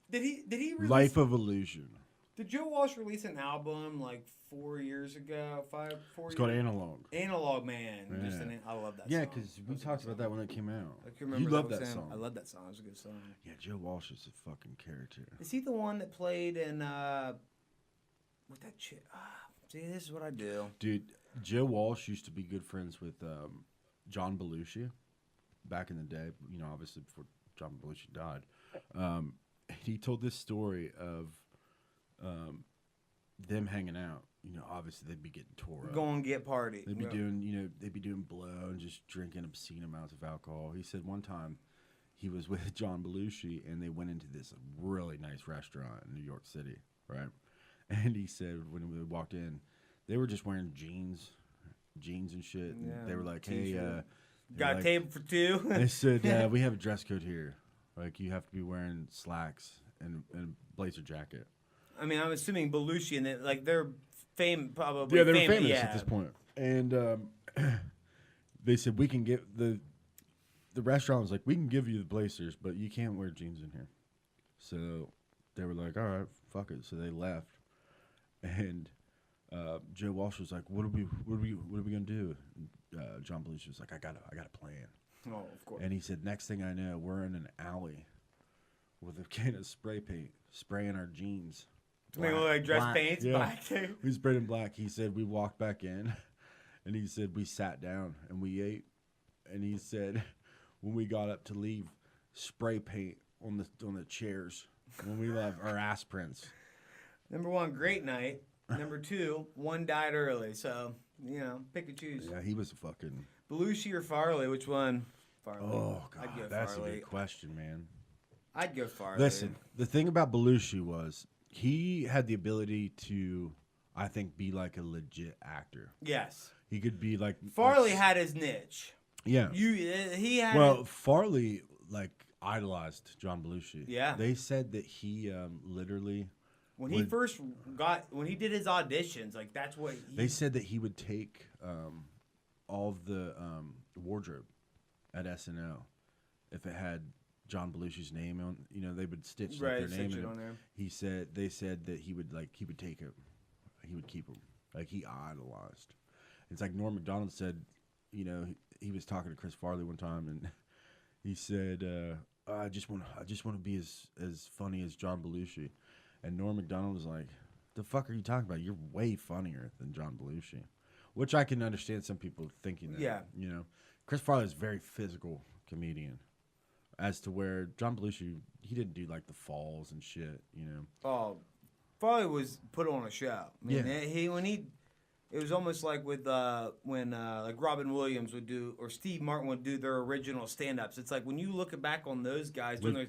Did he release? Life of Illusion. Did Joe Walsh release an album like 4 years ago? 4 years? It's called Analog. Analog Man. Yeah. I love that song. Yeah, because we talked about that when it came out. I can remember you love that song. I love that song. It was a good song. Yeah, Joe Walsh is a fucking character. Is he the one that played in with that chick? See, this is what I do. Dude, Joe Walsh used to be good friends with John Belushi back in the day. Obviously before John Belushi died. He told this story of them hanging out. Obviously they'd be getting tore up. Go and get party. They'd be doing, they'd be doing blow and just drinking obscene amounts of alcohol. He said one time he was with John Belushi and they went into this really nice restaurant in New York City, right? And he said when we walked in, they were just wearing jeans and shit. And they were like, hey, got a table for two? They said, we have a dress code here. Like, you have to be wearing slacks and blazer jacket. I mean, I'm assuming Belushi and they're probably. Yeah, they were famous at this point. And they said we can get the restaurant was like, we can give you the blazers, but you can't wear jeans in here. So they were like, all right, fuck it. So they left. And Joe Walsh was like, what are we gonna do? And, John Belushi was like, I got a plan. Oh, of course. And he said, next thing I know, we're in an alley with a can of spray paint, spraying our jeans. They look like dress paints, yeah. black too. We sprayed in black. He said we walked back in, and he said we sat down and we ate. And he said when we got up to leave, spray paint on the chairs when we left, our ass prints. Number one, great night. Number two, one died early. So, pick and choose. Yeah, he was a fucking... Belushi or Farley? Which one? Farley. Oh, God, I'd go that's Farley. a good question, man. I'd go Farley. Listen, the thing about Belushi was he had the ability to, I think, be like a legit actor. Yes. He could be like... Farley had his niche. Yeah. He had... Well, Farley, idolized John Belushi. Yeah. They said that he literally... When he did his auditions, that's what They said that he would take all of the wardrobe at SNL if it had John Belushi's name on. They would stitch their name in it. On there. They said that he would take it, he would keep him. He idolized. It's like Norm Macdonald said, he was talking to Chris Farley one time and he said, I just want to be as funny as John Belushi. And Norm Macdonald was like, the fuck are you talking about? You're way funnier than John Belushi. Which I can understand some people thinking that. Yeah. Chris Farley is a very physical comedian. As to where John Belushi, he didn't do the falls and shit, Oh, Farley was put on a show. It was almost like with when Robin Williams would do, or Steve Martin would do their original stand-ups. It's like when you look back on those guys doing those...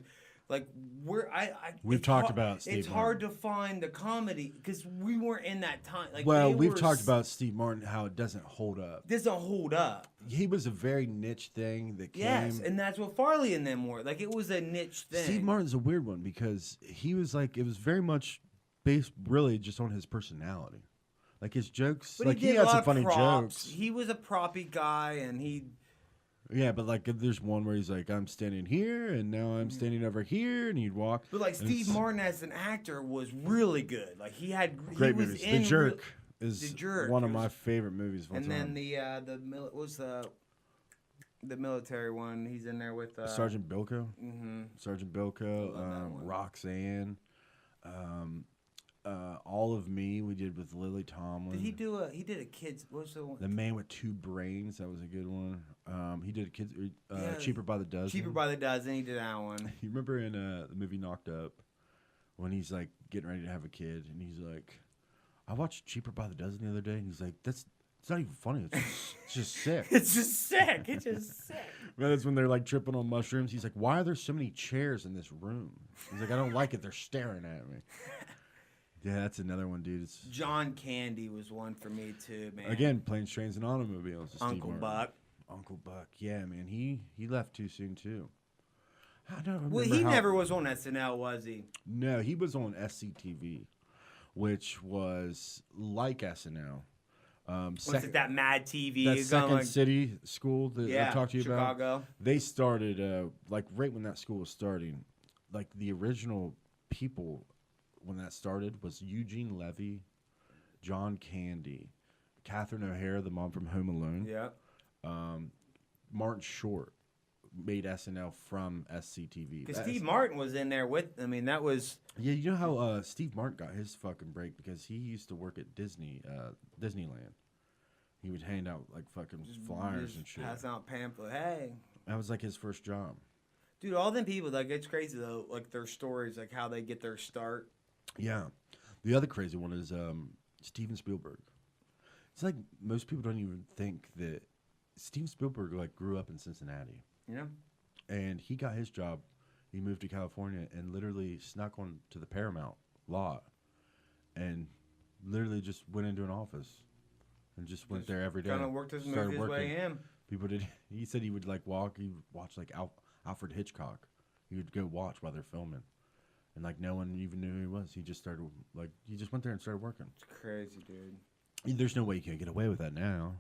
We've talked about Steve It's hard to find the comedy because we weren't in that time. We've talked about Steve Martin, how it doesn't hold up. Doesn't hold up. He was a very niche thing that came. Yes, and that's what Farley and them were. It was a niche thing. Steve Martin's a weird one because he was it was very much based really just on his personality. His jokes, but he had some funny jokes. He was a proppy guy and he... Yeah, but there's one where he's like, I'm standing here, and now I'm standing over here, and he'd walk. But Steve Martin as an actor was really good. He had great movies. The Jerk is one of my favorite movies of all time. And then what was the military one? He's in there with Sergeant Bilko. Mm-hmm. Sergeant Bilko, Roxanne. All of Me we did with Lily Tomlin. He did a kids, what was the one? The Man with Two Brains, that was a good one. He did a kids Cheaper by the Dozen. Cheaper by the Dozen, he did that one. You remember in the movie Knocked Up when he's getting ready to have a kid and he's like, I watched Cheaper by the Dozen the other day and he's like, it's not even funny, it's just sick. It's just sick. It's just sick. Man, that's when they're tripping on mushrooms. He's like, why are there so many chairs in this room? He's like, I don't like it, they're staring at me. Yeah, that's another one, dude. John Candy was one for me too, man. Again, Planes, Trains, and Automobiles. Uncle Buck. Uncle Buck, yeah, man. He left too soon too. I don't remember. Well, he never was on SNL, was he? No, he was on SCTV, which was like SNL. Was it that Mad TV? That Second City school that I talked to you Chicago. about? They started right when that school was starting. The original people when that started was Eugene Levy, John Candy, Catherine O'Hara, the mom from Home Alone. Yeah. Martin Short made SNL from SCTV. Because Steve Martin was in there with... that was... Yeah, you know how Steve Martin got his fucking break? Because he used to work at Disneyland. He would hand out, fucking flyers and shit. Pass out pamphlet. Hey. That was, his first job. Dude, all them people, it's crazy, though, their stories, how they get their start. Yeah. The other crazy one is Steven Spielberg. It's most people don't even think that Steven Spielberg grew up in Cincinnati. Yeah. And he got his job. He moved to California and literally snuck on to the Paramount lot and literally just went into an office and just went there every day. Kind of worked his way in. People did. He said he would walk. He would watch Alfred Hitchcock. He would go watch while they're filming. And no one even knew who he was. He just started he just went there and started working. It's crazy, dude. There's no way you can get away with that now.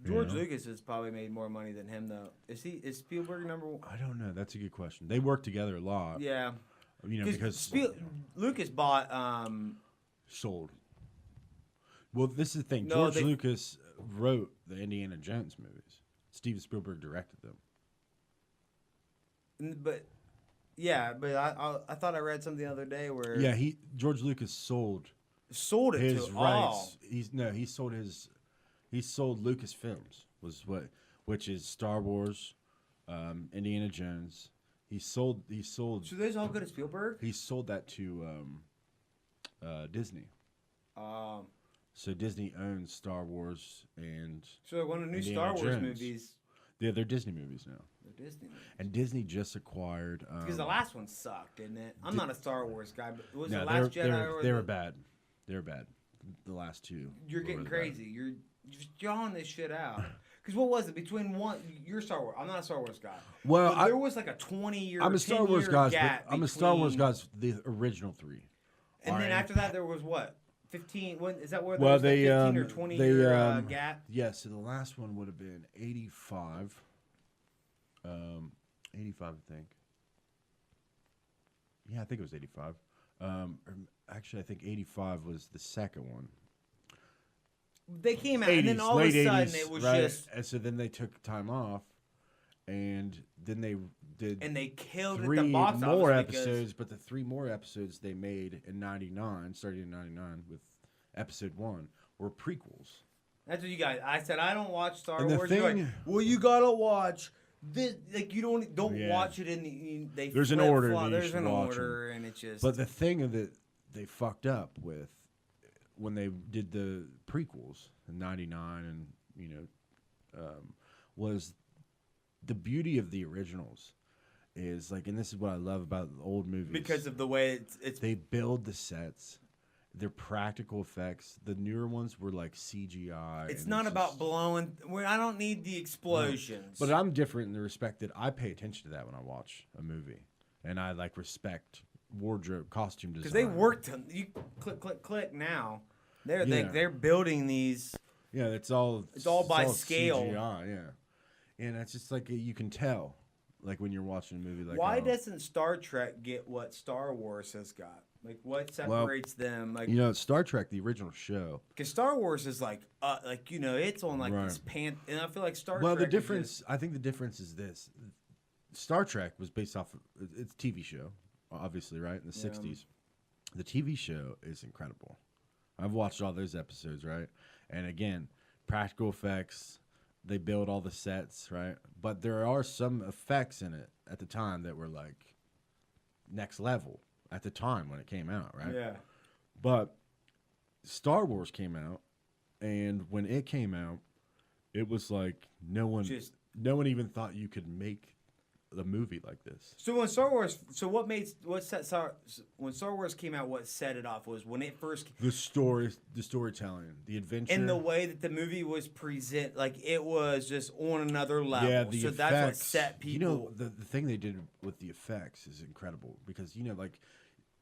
George Lucas has probably made more money than him, though. Is Spielberg number one? I don't know. That's a good question. They work together a lot. Yeah. Because Lucas bought sold. Well, this is the thing. No, George Lucas wrote the Indiana Jones movies. Steven Spielberg directed them. But I thought I read something the other day where George Lucas sold it his to rights. all. He sold Lucasfilms which is Star Wars, Indiana Jones. He sold. So those all go to Spielberg? He sold that to Disney. So Disney owns Star Wars and. So one of the new Indiana Star Wars Jones. movies. Yeah, they're Disney movies now. They're Disney movies. And Disney just acquired. Because the last one sucked, didn't it? I'm not a Star Wars guy, but was the Last Jedi? They were bad. They were bad. The last two. You're getting crazy. You're just drawing this shit out. Because what was it between one? You're Star Wars. I'm not a Star Wars guy. Well, there was like a 20-year. I'm a Star Wars guy. I'm a Star Wars guy. guy. The original three. And then after that, there was what? 15. When is that where? Well, there was they 15 or 20 year gap. Yes, so the last one would have been 85. 85, I think. Yeah, I think it was 85. Actually, I think 85 was the second one. They came out, 80s, and then all of a sudden 80s, it was right? just. And so then they took time off, and then they did. And they killed three at the box office more because episodes, but the 3 more episodes they made in '99, starting in '99 with episode 1, were prequels. That's what you guys. I said I don't watch Star And the Wars. You're like, thing- well, you gotta watch this. Like you don't Yeah. watch it in the. They There's an flip order flop. that you There's should an watch order, and it's just. But the thing that they fucked up with when they did the prequels in '99, and was the beauty of the originals is like, and this is what I love about the old movies because of the way it's they build the sets, they're practical effects. The newer ones were like CGI. It's and not it's about just- blowing. I don't need the explosions. But I'm different in the respect that I pay attention to that when I watch a movie, and I like respect wardrobe, costume design. because they worked on you click now. They're Yeah. they're building these. Yeah, it's all by scale. CGI, yeah, and it's just like you can tell, like when you're watching a movie. Like, Why doesn't Star Trek get what Star Wars has got? Like what separates them? Like Star Trek, the original show. because Star Wars is like it's on like this and I feel like Star Trek. Well, the is difference, I think the difference is this: Star Trek was based off of it's a TV show, obviously, right in the '60s. The TV show is incredible. I've watched all those episodes, right? And again, practical effects. They build all the sets, right? But there are some effects in it at the time that were like next level at the time when it came out, right? Yeah. But Star Wars came out, and when it came out, it was like no one even thought you could make a movie like this. So when Star Wars came out, what set it off was when it first The storytelling, the adventure, and the way that the movie was present, like it was just on another level. yeah, the so effects. that's what set people. The thing they did with the effects is incredible because like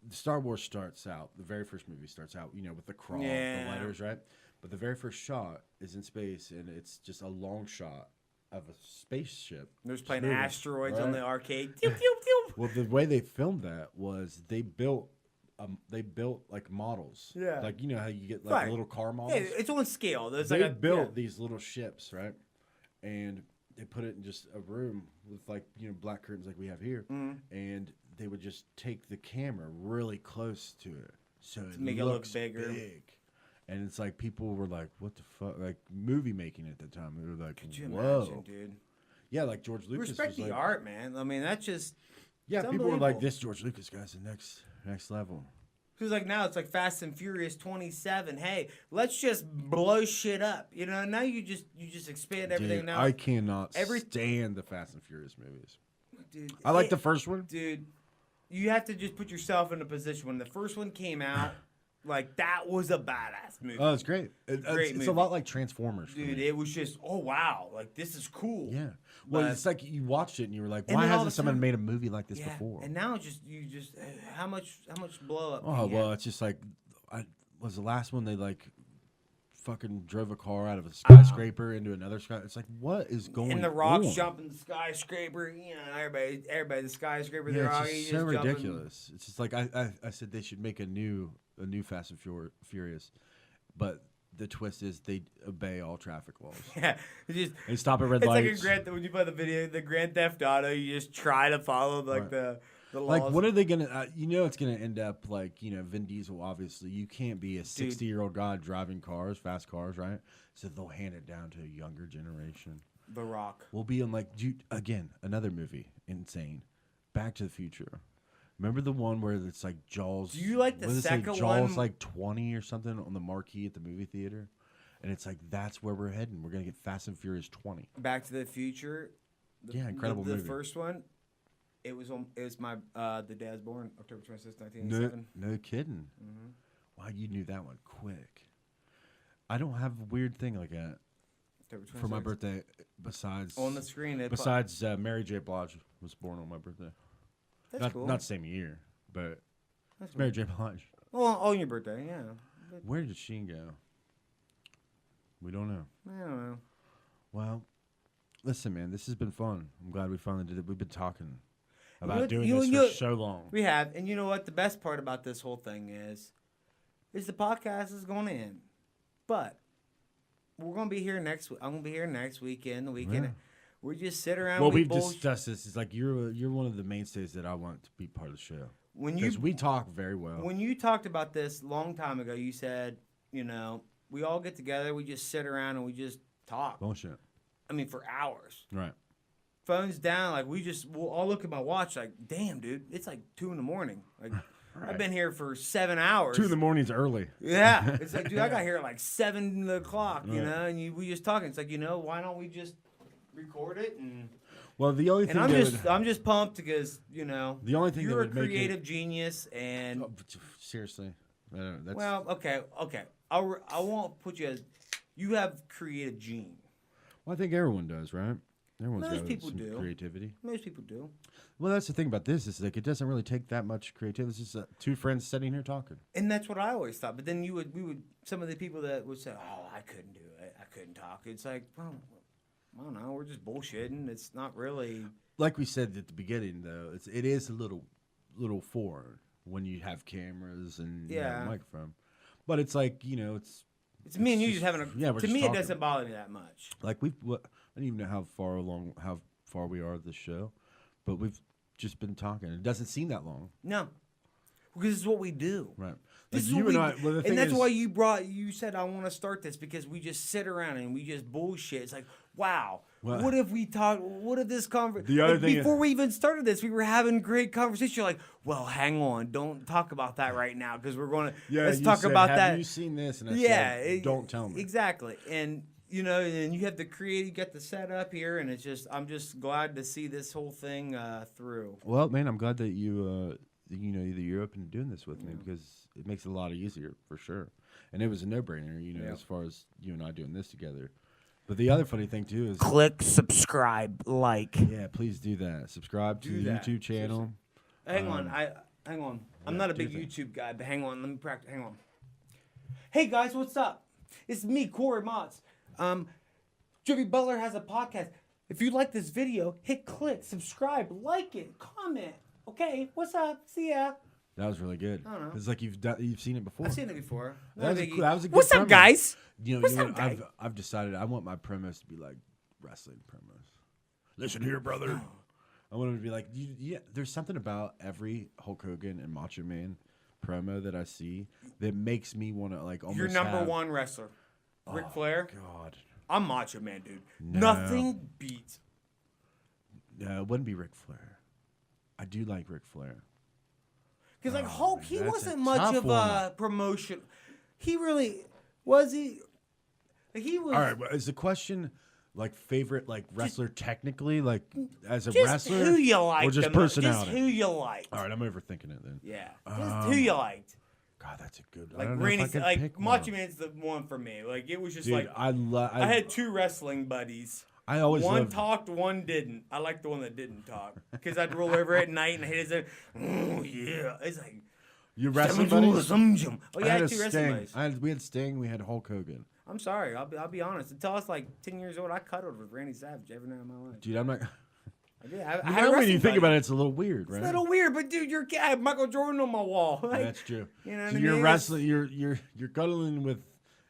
Star Wars starts out, the very first movie starts out, with the crawl, the letters, right? But the very first shot is in space, and it's just a long shot of a spaceship. There's playing moving, asteroids right? on the arcade. Pew, pew, pew. Well, the way they filmed that was they built like models. Yeah. Like how you get like Right. little car models. Yeah, it's on scale. There's They like built these little ships, right? And they put it in just a room with like black curtains like we have here, and they would just take the camera really close to it, so it make it look looks bigger. big. And it's like people were like, "What the fuck?" Like movie making at the time, they were like, Could you "Whoa, imagine, dude? yeah!" Like George Lucas. Respect was the like, art, man. I mean, that's just Yeah, it's people were like, unbelievable. "This George Lucas guy's the next level." Because like now it's like Fast and Furious 27. Hey, let's just blow shit up. Now you just expand everything. Dude, Now I cannot stand the Fast and Furious movies. dude, I like the first one. dude. You have to just put yourself in a position when the first one came out. Like that was a badass movie. Oh, it's great. Great It's a movie. lot like Transformers. for Dude, me. it was just wow, like this is cool. Yeah. Well, But- it's like you watched it and you were like, And why then all of a hasn't someone sudden- made a movie like this Yeah, before? and now you just how much blow up? Oh, well, it's just like, was the last one they like fucking drove a car out of a skyscraper into another sky. It's like, what is going on? And the Rock's jumping the skyscraper. You know, everybody, the skyscraper. Yeah, it's just so ridiculous. It's just like I said they should make a new Fast and Furious, but the twist is they obey all traffic laws. Yeah, they stop at red lights. It's like when you play the Grand Theft Auto, you just try to follow the laws. Like, what are they gonna? It's gonna end up like Vin Diesel. Obviously, you can't be a 60-year-old guy driving fast cars, right? So they'll hand it down to a younger generation. The Rock. We'll be in again another movie, insane. Back to the Future. Remember the one where it's like Jaws? Do you like the second one? Jaws like 20 or something on the marquee at the movie theater, and it's like that's where we're heading. We're gonna get Fast and Furious 20. Back to the Future. Incredible movie. The first one. It was my the day I was born, October 26th, 1987. No kidding. Mm-hmm. Wow, you knew that one quick. I don't have a weird thing like that for my birthday. Besides on the screen, besides Mary J. Blige was born on my birthday. That's cool. Not the same year, but it's Mary J. Blige. Well, on your birthday, yeah. Where did she go? We don't know. I don't know. Well, listen, man, this has been fun. I'm glad we finally did it. We've been talking about doing this for so long. We have, and you know what? The best part about this whole thing is the podcast is going to end, but we're going to be here next week. I'm going to be here next weekend. The weekend. Yeah. We just sit around. Well, we've discussed this. It's like you're one of the mainstays that I want to be part of the show. Because we talk very well. When you talked about this a long time ago, you said, we all get together, we just sit around and we just talk. Bullshit. I mean, for hours. Right. Phones down, like we'll all look at my watch, like, damn, dude, it's like 2 a.m. Like, right. I've been here for 7 hours. 2 a.m. is early. Yeah, it's like, dude, I got here at like 7 o'clock, and we just talking. It's like, why don't we just record it and? Well, the only thing I'm just pumped because the only thing you're a creative genius and seriously, okay, I won't put you as you have creative gene. Well, I think everyone does, right? Everyone's Most got people some do. creativity. Most people do. Well, that's the thing about this is like it doesn't really take that much creativity. It's just two friends sitting here talking. And that's what I always thought. But then we would some of the people that would say, "Oh, I couldn't do it. I couldn't talk." It's like, well, I don't know. We're just bullshitting. It's not really. Like we said at the beginning, though, it is a little foreign when you have cameras and a microphone. But it's like it's me and you just having a. Yeah, to me, it doesn't bother me that much. Like I don't even know how far we are of this show, but we've just been talking. It doesn't seem that long. No, because this is what we do. Right. This is what we do. And that's why you said I want to start this because we just sit around and we just bullshit. It's like, wow, what if we talk? What if this conversation? The other thing before we even started this, we were having great conversation. You're like, well, hang on, don't talk about that right now because we're going to let's talk about that. Have you seen this? And I said, don't tell me. Exactly, and. And you have the you got the setup here, and I'm just glad to see this whole thing through. Well, man, I'm glad that you, that you're open to doing this with me because it makes it a lot easier for sure. And it was a no-brainer, as far as you and I doing this together. But the other funny thing too is click subscribe, like. Yeah, please do that. Subscribe to the YouTube channel. Hang on, hang on. I'm not a big YouTube guy, but hang on, let me practice. Hang on. Hey guys, what's up? It's me, Cory Mautz. Joby Butler has a podcast. If you like this video, hit click, subscribe, like it, comment. Okay, what's up? See ya. That was really good. I don't know. It's like you've seen it before. I've seen it before. That was a good What's up, guys? What's up, guys? I've decided I want my promos to be like wrestling promos. Listen here, brother. I want them to be like, there's something about every Hulk Hogan and Macho Man promo that I see that makes me want to like almost. Your number one wrestler. Ric Flair? God. I'm Macho Man, dude. No. Nothing beats. No, it wouldn't be Ric Flair. I do like Ric Flair. Because, like, Hulk, he wasn't much of a promotion. He really, was he? He was. All right, is the question, like, favorite, like, wrestler technically, like, as a wrestler? Just who you like. Or just personality? Just who you like. All right, I'm overthinking it then. Yeah. Just who you liked. God, that's a good. Like Macho Man's the one for me. Like it was just dude, I had two wrestling buddies. I always one talked, one didn't. I liked the one that didn't talk because I'd roll over at night and hit his. Oh yeah, it's like you wrestling buddies. Oh yeah, I had two wrestling buddies. We had Sting. We had Hulk Hogan. I'm sorry. I'll be honest. Until I was like 10 years old, I cuddled with Randy Savage every night of my life. Dude, I'm not. I did. I You had a know, when wrestling you think buddy. about it, it's a little weird, right? It's a little weird, but dude, I have Michael Jordan on my wall. Like, That's true. You know what So I you're mean? wrestling. You're cuddling with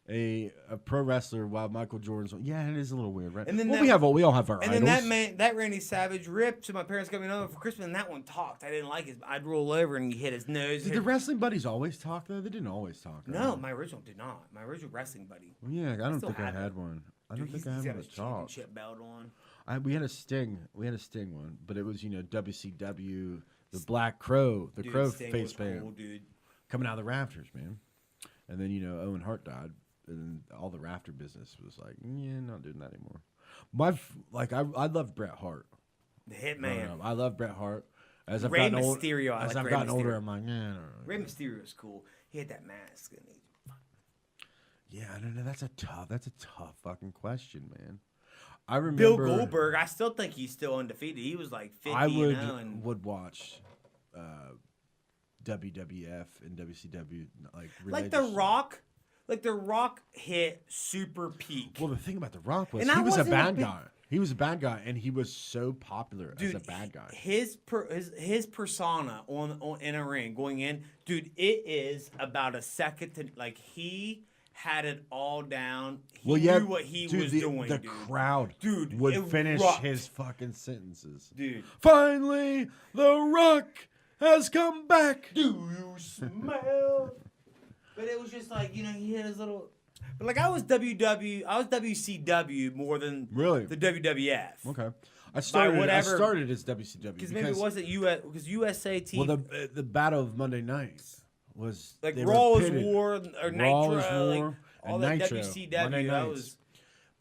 a pro wrestler while Michael Jordan's. Yeah, it is a little weird, right? And then well, that- we all have our And idols. then that Randy Savage ripped. So my parents got me another for Christmas, and that one talked. I didn't like it. I'd roll over and he hit his nose. Did the wrestling buddies always talk though? They didn't always talk. No, right? my original did not. My original wrestling buddy. Well, yeah, I don't still think I have had it. one. I Dude, don't think he's I had got one his that talked. championship belt on. We had a Sting. We had a Sting one, but it was WCW, the Black Crow, the Dude, Crow Sting face was band cool, dude. coming out of the rafters, man. And then Owen Hart died, and all the rafter business was like, yeah, not doing that anymore. I loved Bret Hart. The growing Hitman. up. I love Bret Hart. As I've Rey gotten old, Mysterio, I as like I've Rey gotten older, Mysterio. I'm like, yeah, Rey Mysterio was cool. He had that mask. And yeah, I don't know. That's a tough fucking question, man. I remember Bill Goldberg, I still think he's still undefeated. He was like 50 I would and would watch WWF and WCW like religious- The Rock. Like The Rock hit super peak. Well, the thing about The Rock was And I he was a wasn't a bad big- guy. He was a bad guy, and he was so popular Dude, as a bad guy. His persona on in a ring going in, dude, it is about a second to like he had it all down. He knew what he was doing. The dude. crowd Dude, would it finish rocked. his fucking sentences. Dude, Finally, The Rock has come back. do you smell? But it was just like he hit his little. But like I was WCW more than Really? the WWF. Okay, I started whatever- as WCW Because maybe it wasn't because USA TV. Well, the Battle of Monday Night was like they Raw were is pitted. War or Raw Nitro, is War like all and that Nitro, WCW. Monday That nights. was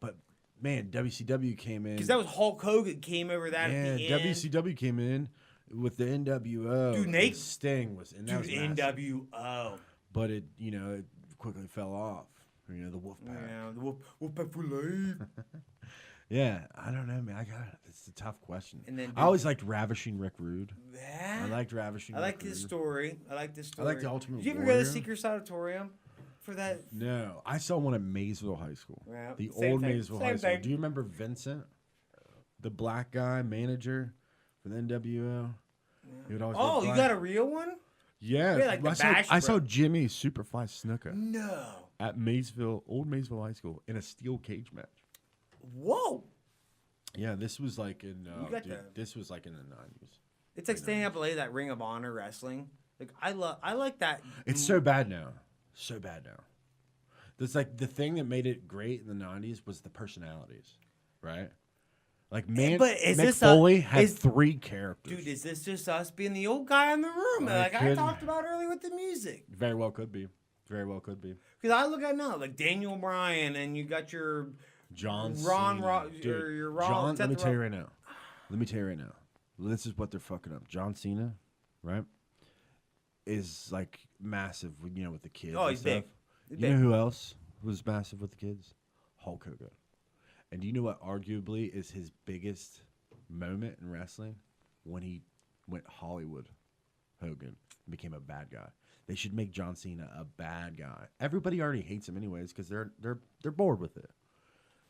But man, WCW came in because that was Hulk Hogan came over that yeah, at the end. WCW came in with the NWO. Dude, and Nate- Sting was and that Dude, was massive. NWO. But it it quickly fell off. The Wolfpack. Yeah, the Wolfpack for life. Yeah, I don't know, man. It's a tough question. And then, I always liked Ravishing Rick Rude. Yeah. I liked Ravishing. I Rick like this Rude. story. I like this story. I like the Ultimate Did you ever go Warrior. to the Secret Auditorium for that? No, I saw one at Maysville High School. Yeah, The same old thing, Maysville same High School. thing. Do you remember Vincent, the black guy manager for the NWO? He would always wear Oh, you black. got a real one? Yeah, Yeah, like the Bash I saw Bro. Jimmy Superfly Snuka No. at Maysville, old Maysville High School, in a steel cage match. Whoa. Yeah, this was like in got that. this was like in the 90s. It's like standing up late that Ring of Honor wrestling. Like I like that. It's so bad now. So bad now. That's like the thing that made it great in the 90s was the personalities, right? Like but is Mick this Foley a- had is- 3 characters. Dude, is this just us being the old guy in the room? I Like I could- talked about earlier with the music. Very well could be. Very well could be. Because I look at it now, like Daniel Bryan, and you got your John Ron Cena. Ro- Dude, or your Ron- John, Seth let me tell you Ro- right now. Let me tell you right now. This is what they're fucking up. John Cena, right, is like massive, with the kids. Oh, and he's stuff. big. He's You know big. who else was massive with the kids? Hulk Hogan. And do you know what arguably is his biggest moment in wrestling? When he went Hollywood Hogan and became a bad guy. They should make John Cena a bad guy. Everybody already hates him anyways because they're bored with it.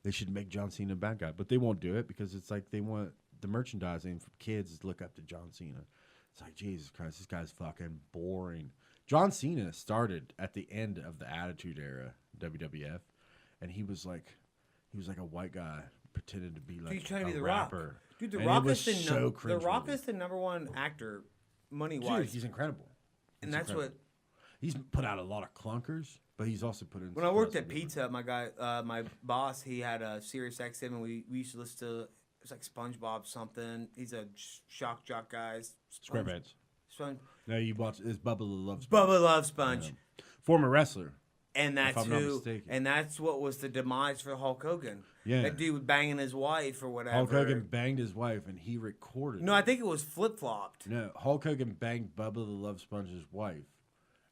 They should make John Cena a bad guy, but they won't do it because it's like they want the merchandising for kids to look up to John Cena. It's like, Jesus Christ, this guy's fucking boring. John Cena started at the end of the Attitude Era, WWF, and he was like a white guy pretending to be like He's trying to be a The rapper. Rock. Dude, The And Rock it was is so The Rock cringeworthy. is the #1 actor, money Dude, wise. he's incredible. And He's that's incredible. He's put out a lot of clunkers, but he's also put in. When I worked at some different- Pizza, my guy, my boss, he had a Sirius XM, and we used to listen to it's like SpongeBob something. He's a shock jock guy. Squarepants. Sponge. No, you watch. It's Bubba the Love Sponge. Bubba Love Sponge, Yeah. Former wrestler. and that's I'm not who. mistaken. And that's what was the demise for Hulk Hogan. Yeah. That dude was banging his wife or whatever. Hulk Hogan banged his wife, and he recorded. No, it. I think it was flip flopped. No, Hulk Hogan banged Bubba the Love Sponge's wife.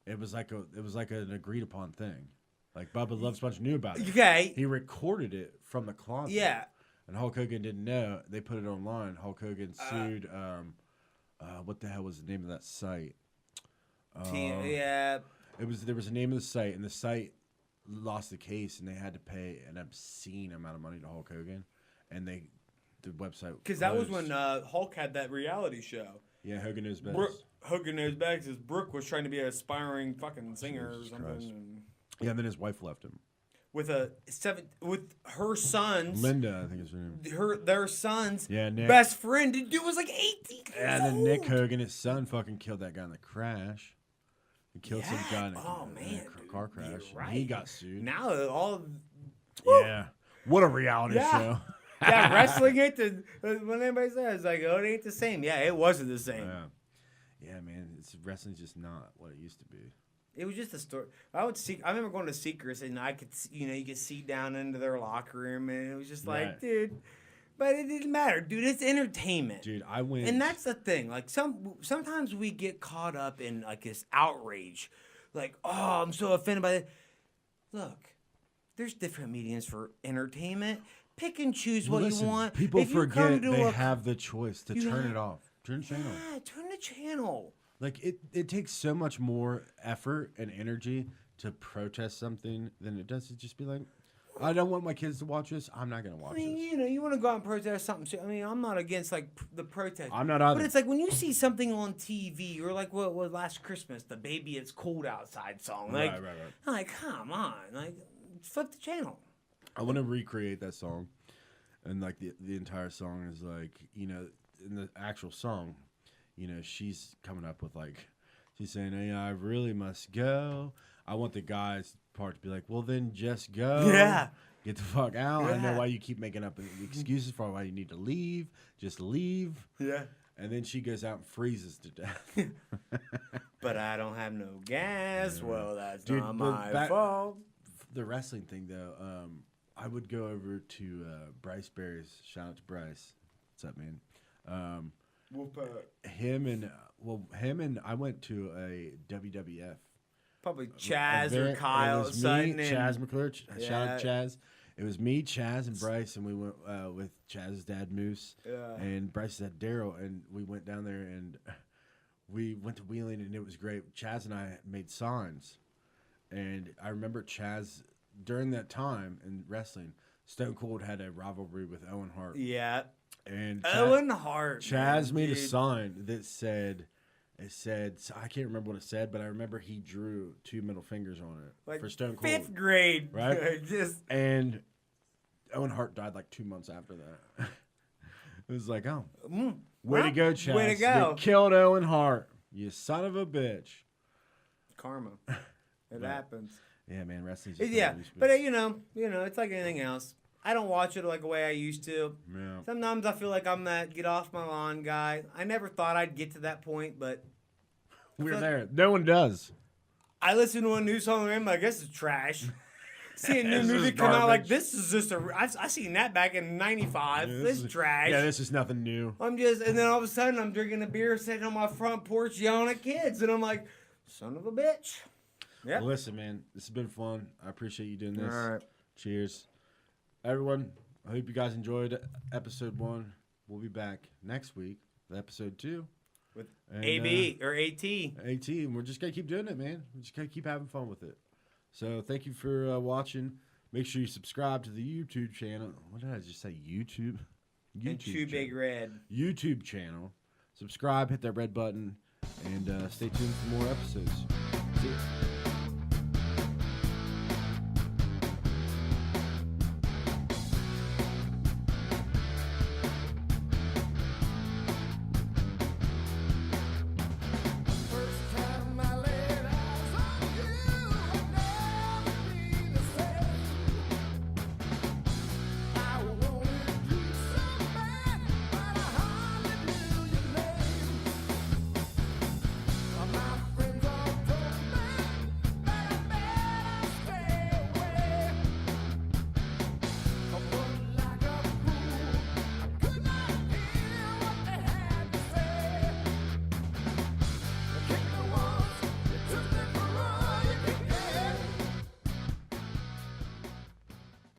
It was like an agreed upon thing. Like Bubba the Love Sponge knew about it. Okay. He recorded it from the closet. Yeah. And Hulk Hogan didn't know. They put it online. Hulk Hogan sued. What the hell was the name of that site? Yeah. There was a name of the site, and the site lost the case, and they had to pay an obscene amount of money to Hulk Hogan, and the website because that was when Hulk had that reality show. Yeah, Hogan Knows Best. Hogan Knows Best because Brooke was trying to be an aspiriring fucking singer or something. And yeah, and then his wife left him. With her sons. Linda, I think is her name. Their sons. Yeah, Nick. Best friend. The dude was like 18 years and then old. Nick Hogan, his son, fucking killed that guy in the crash. He killed some guy in a car crash. Right. And he got sued. Now all. Yeah. What a reality show. Yeah, wrestling ain't when anybody says like, oh, it ain't the same. Yeah, it wasn't the same. Yeah, man. Wrestling's just not what it used to be. It was just a story. I remember going to Secrets, and I could, you could see down into their locker room, and it was just like, dude. But it didn't matter, dude. It's entertainment, dude. I went, and that's the thing. Like sometimes we get caught up in like this outrage, like, oh, I'm so offended by that. Look, there's different mediums for entertainment. Pick and choose what you want. People forget they have the choice to turn it off. Turn the channel. Yeah, turn the channel. Like, it takes so much more effort and energy to protest something than it does to just be like, I don't want my kids to watch this. I'm not going to watch this. You want to go out and protest something. I mean, I'm not against, like, the protest. I'm not either. But it's like when you see something on TV, or like what was last Christmas, the Baby It's Cold Outside song. Like, right. I'm like, come on. Like, flip the channel. I want to recreate that song. And, like, the entire song is, like, in the actual song, she's coming up with, like, she's saying, hey, I really must go. I want the guy's part to be like, well, then just go. Yeah. Get the fuck out. Yeah. I know why you keep making up excuses for why you need to leave. Just leave. Yeah. And then she goes out and freezes to death. But I don't have no gas. Yeah. Well, that's not my fault. The wrestling thing, though, I would go over to Bryce Berry's. Shout out to Bryce. What's up, man? Him and I went to a WWF. Probably Chaz or Kyle. It was me, Chaz McClure. Shout out to Chaz. It was me, Chaz, and Bryce, and we went with Chaz's dad, Moose, and Bryce's dad, Daryl, and we went down there, and we went to Wheeling, and it was great. Chaz and I made signs, and I remember Chaz, during that time in wrestling, Stone Cold had a rivalry with Owen Hart. Yeah. And Owen Hart. Chaz made a sign that said, I can't remember what it said, but I remember he drew 2 middle fingers on it like for Stone Cold. 5th grade. Right? And Owen Hart died like 2 months after that. It was like, way to go, Chaz. Way to go. You killed Owen Hart. You son of a bitch. Karma. It happens. Yeah, man, wrestling's but it's like anything else. I don't watch it like the way I used to. Yeah. Sometimes I feel like I'm that get off my lawn guy. I never thought I'd get to that point, but we're there. No one does. I listen to a new song and I'm like, this is trash. Seeing new music come out like this is just I seen that back in '95. Yeah, this is trash. Yeah, this is nothing new. And then all of a sudden I'm drinking a beer, sitting on my front porch yelling at kids, and I'm like, son of a bitch. Yeah. Well, listen, man, this has been fun. I appreciate you doing this. All right. Cheers. Everyone, I hope you guys enjoyed episode 1. We'll be back next week with episode 2. With AB or AT. AT, and we're just going to keep doing it, man. We're just going to keep having fun with it. So thank you for watching. Make sure you subscribe to the YouTube channel. What did I just say? YouTube? And Too Big Red. YouTube channel. Subscribe, hit that red button, and stay tuned for more episodes. See ya.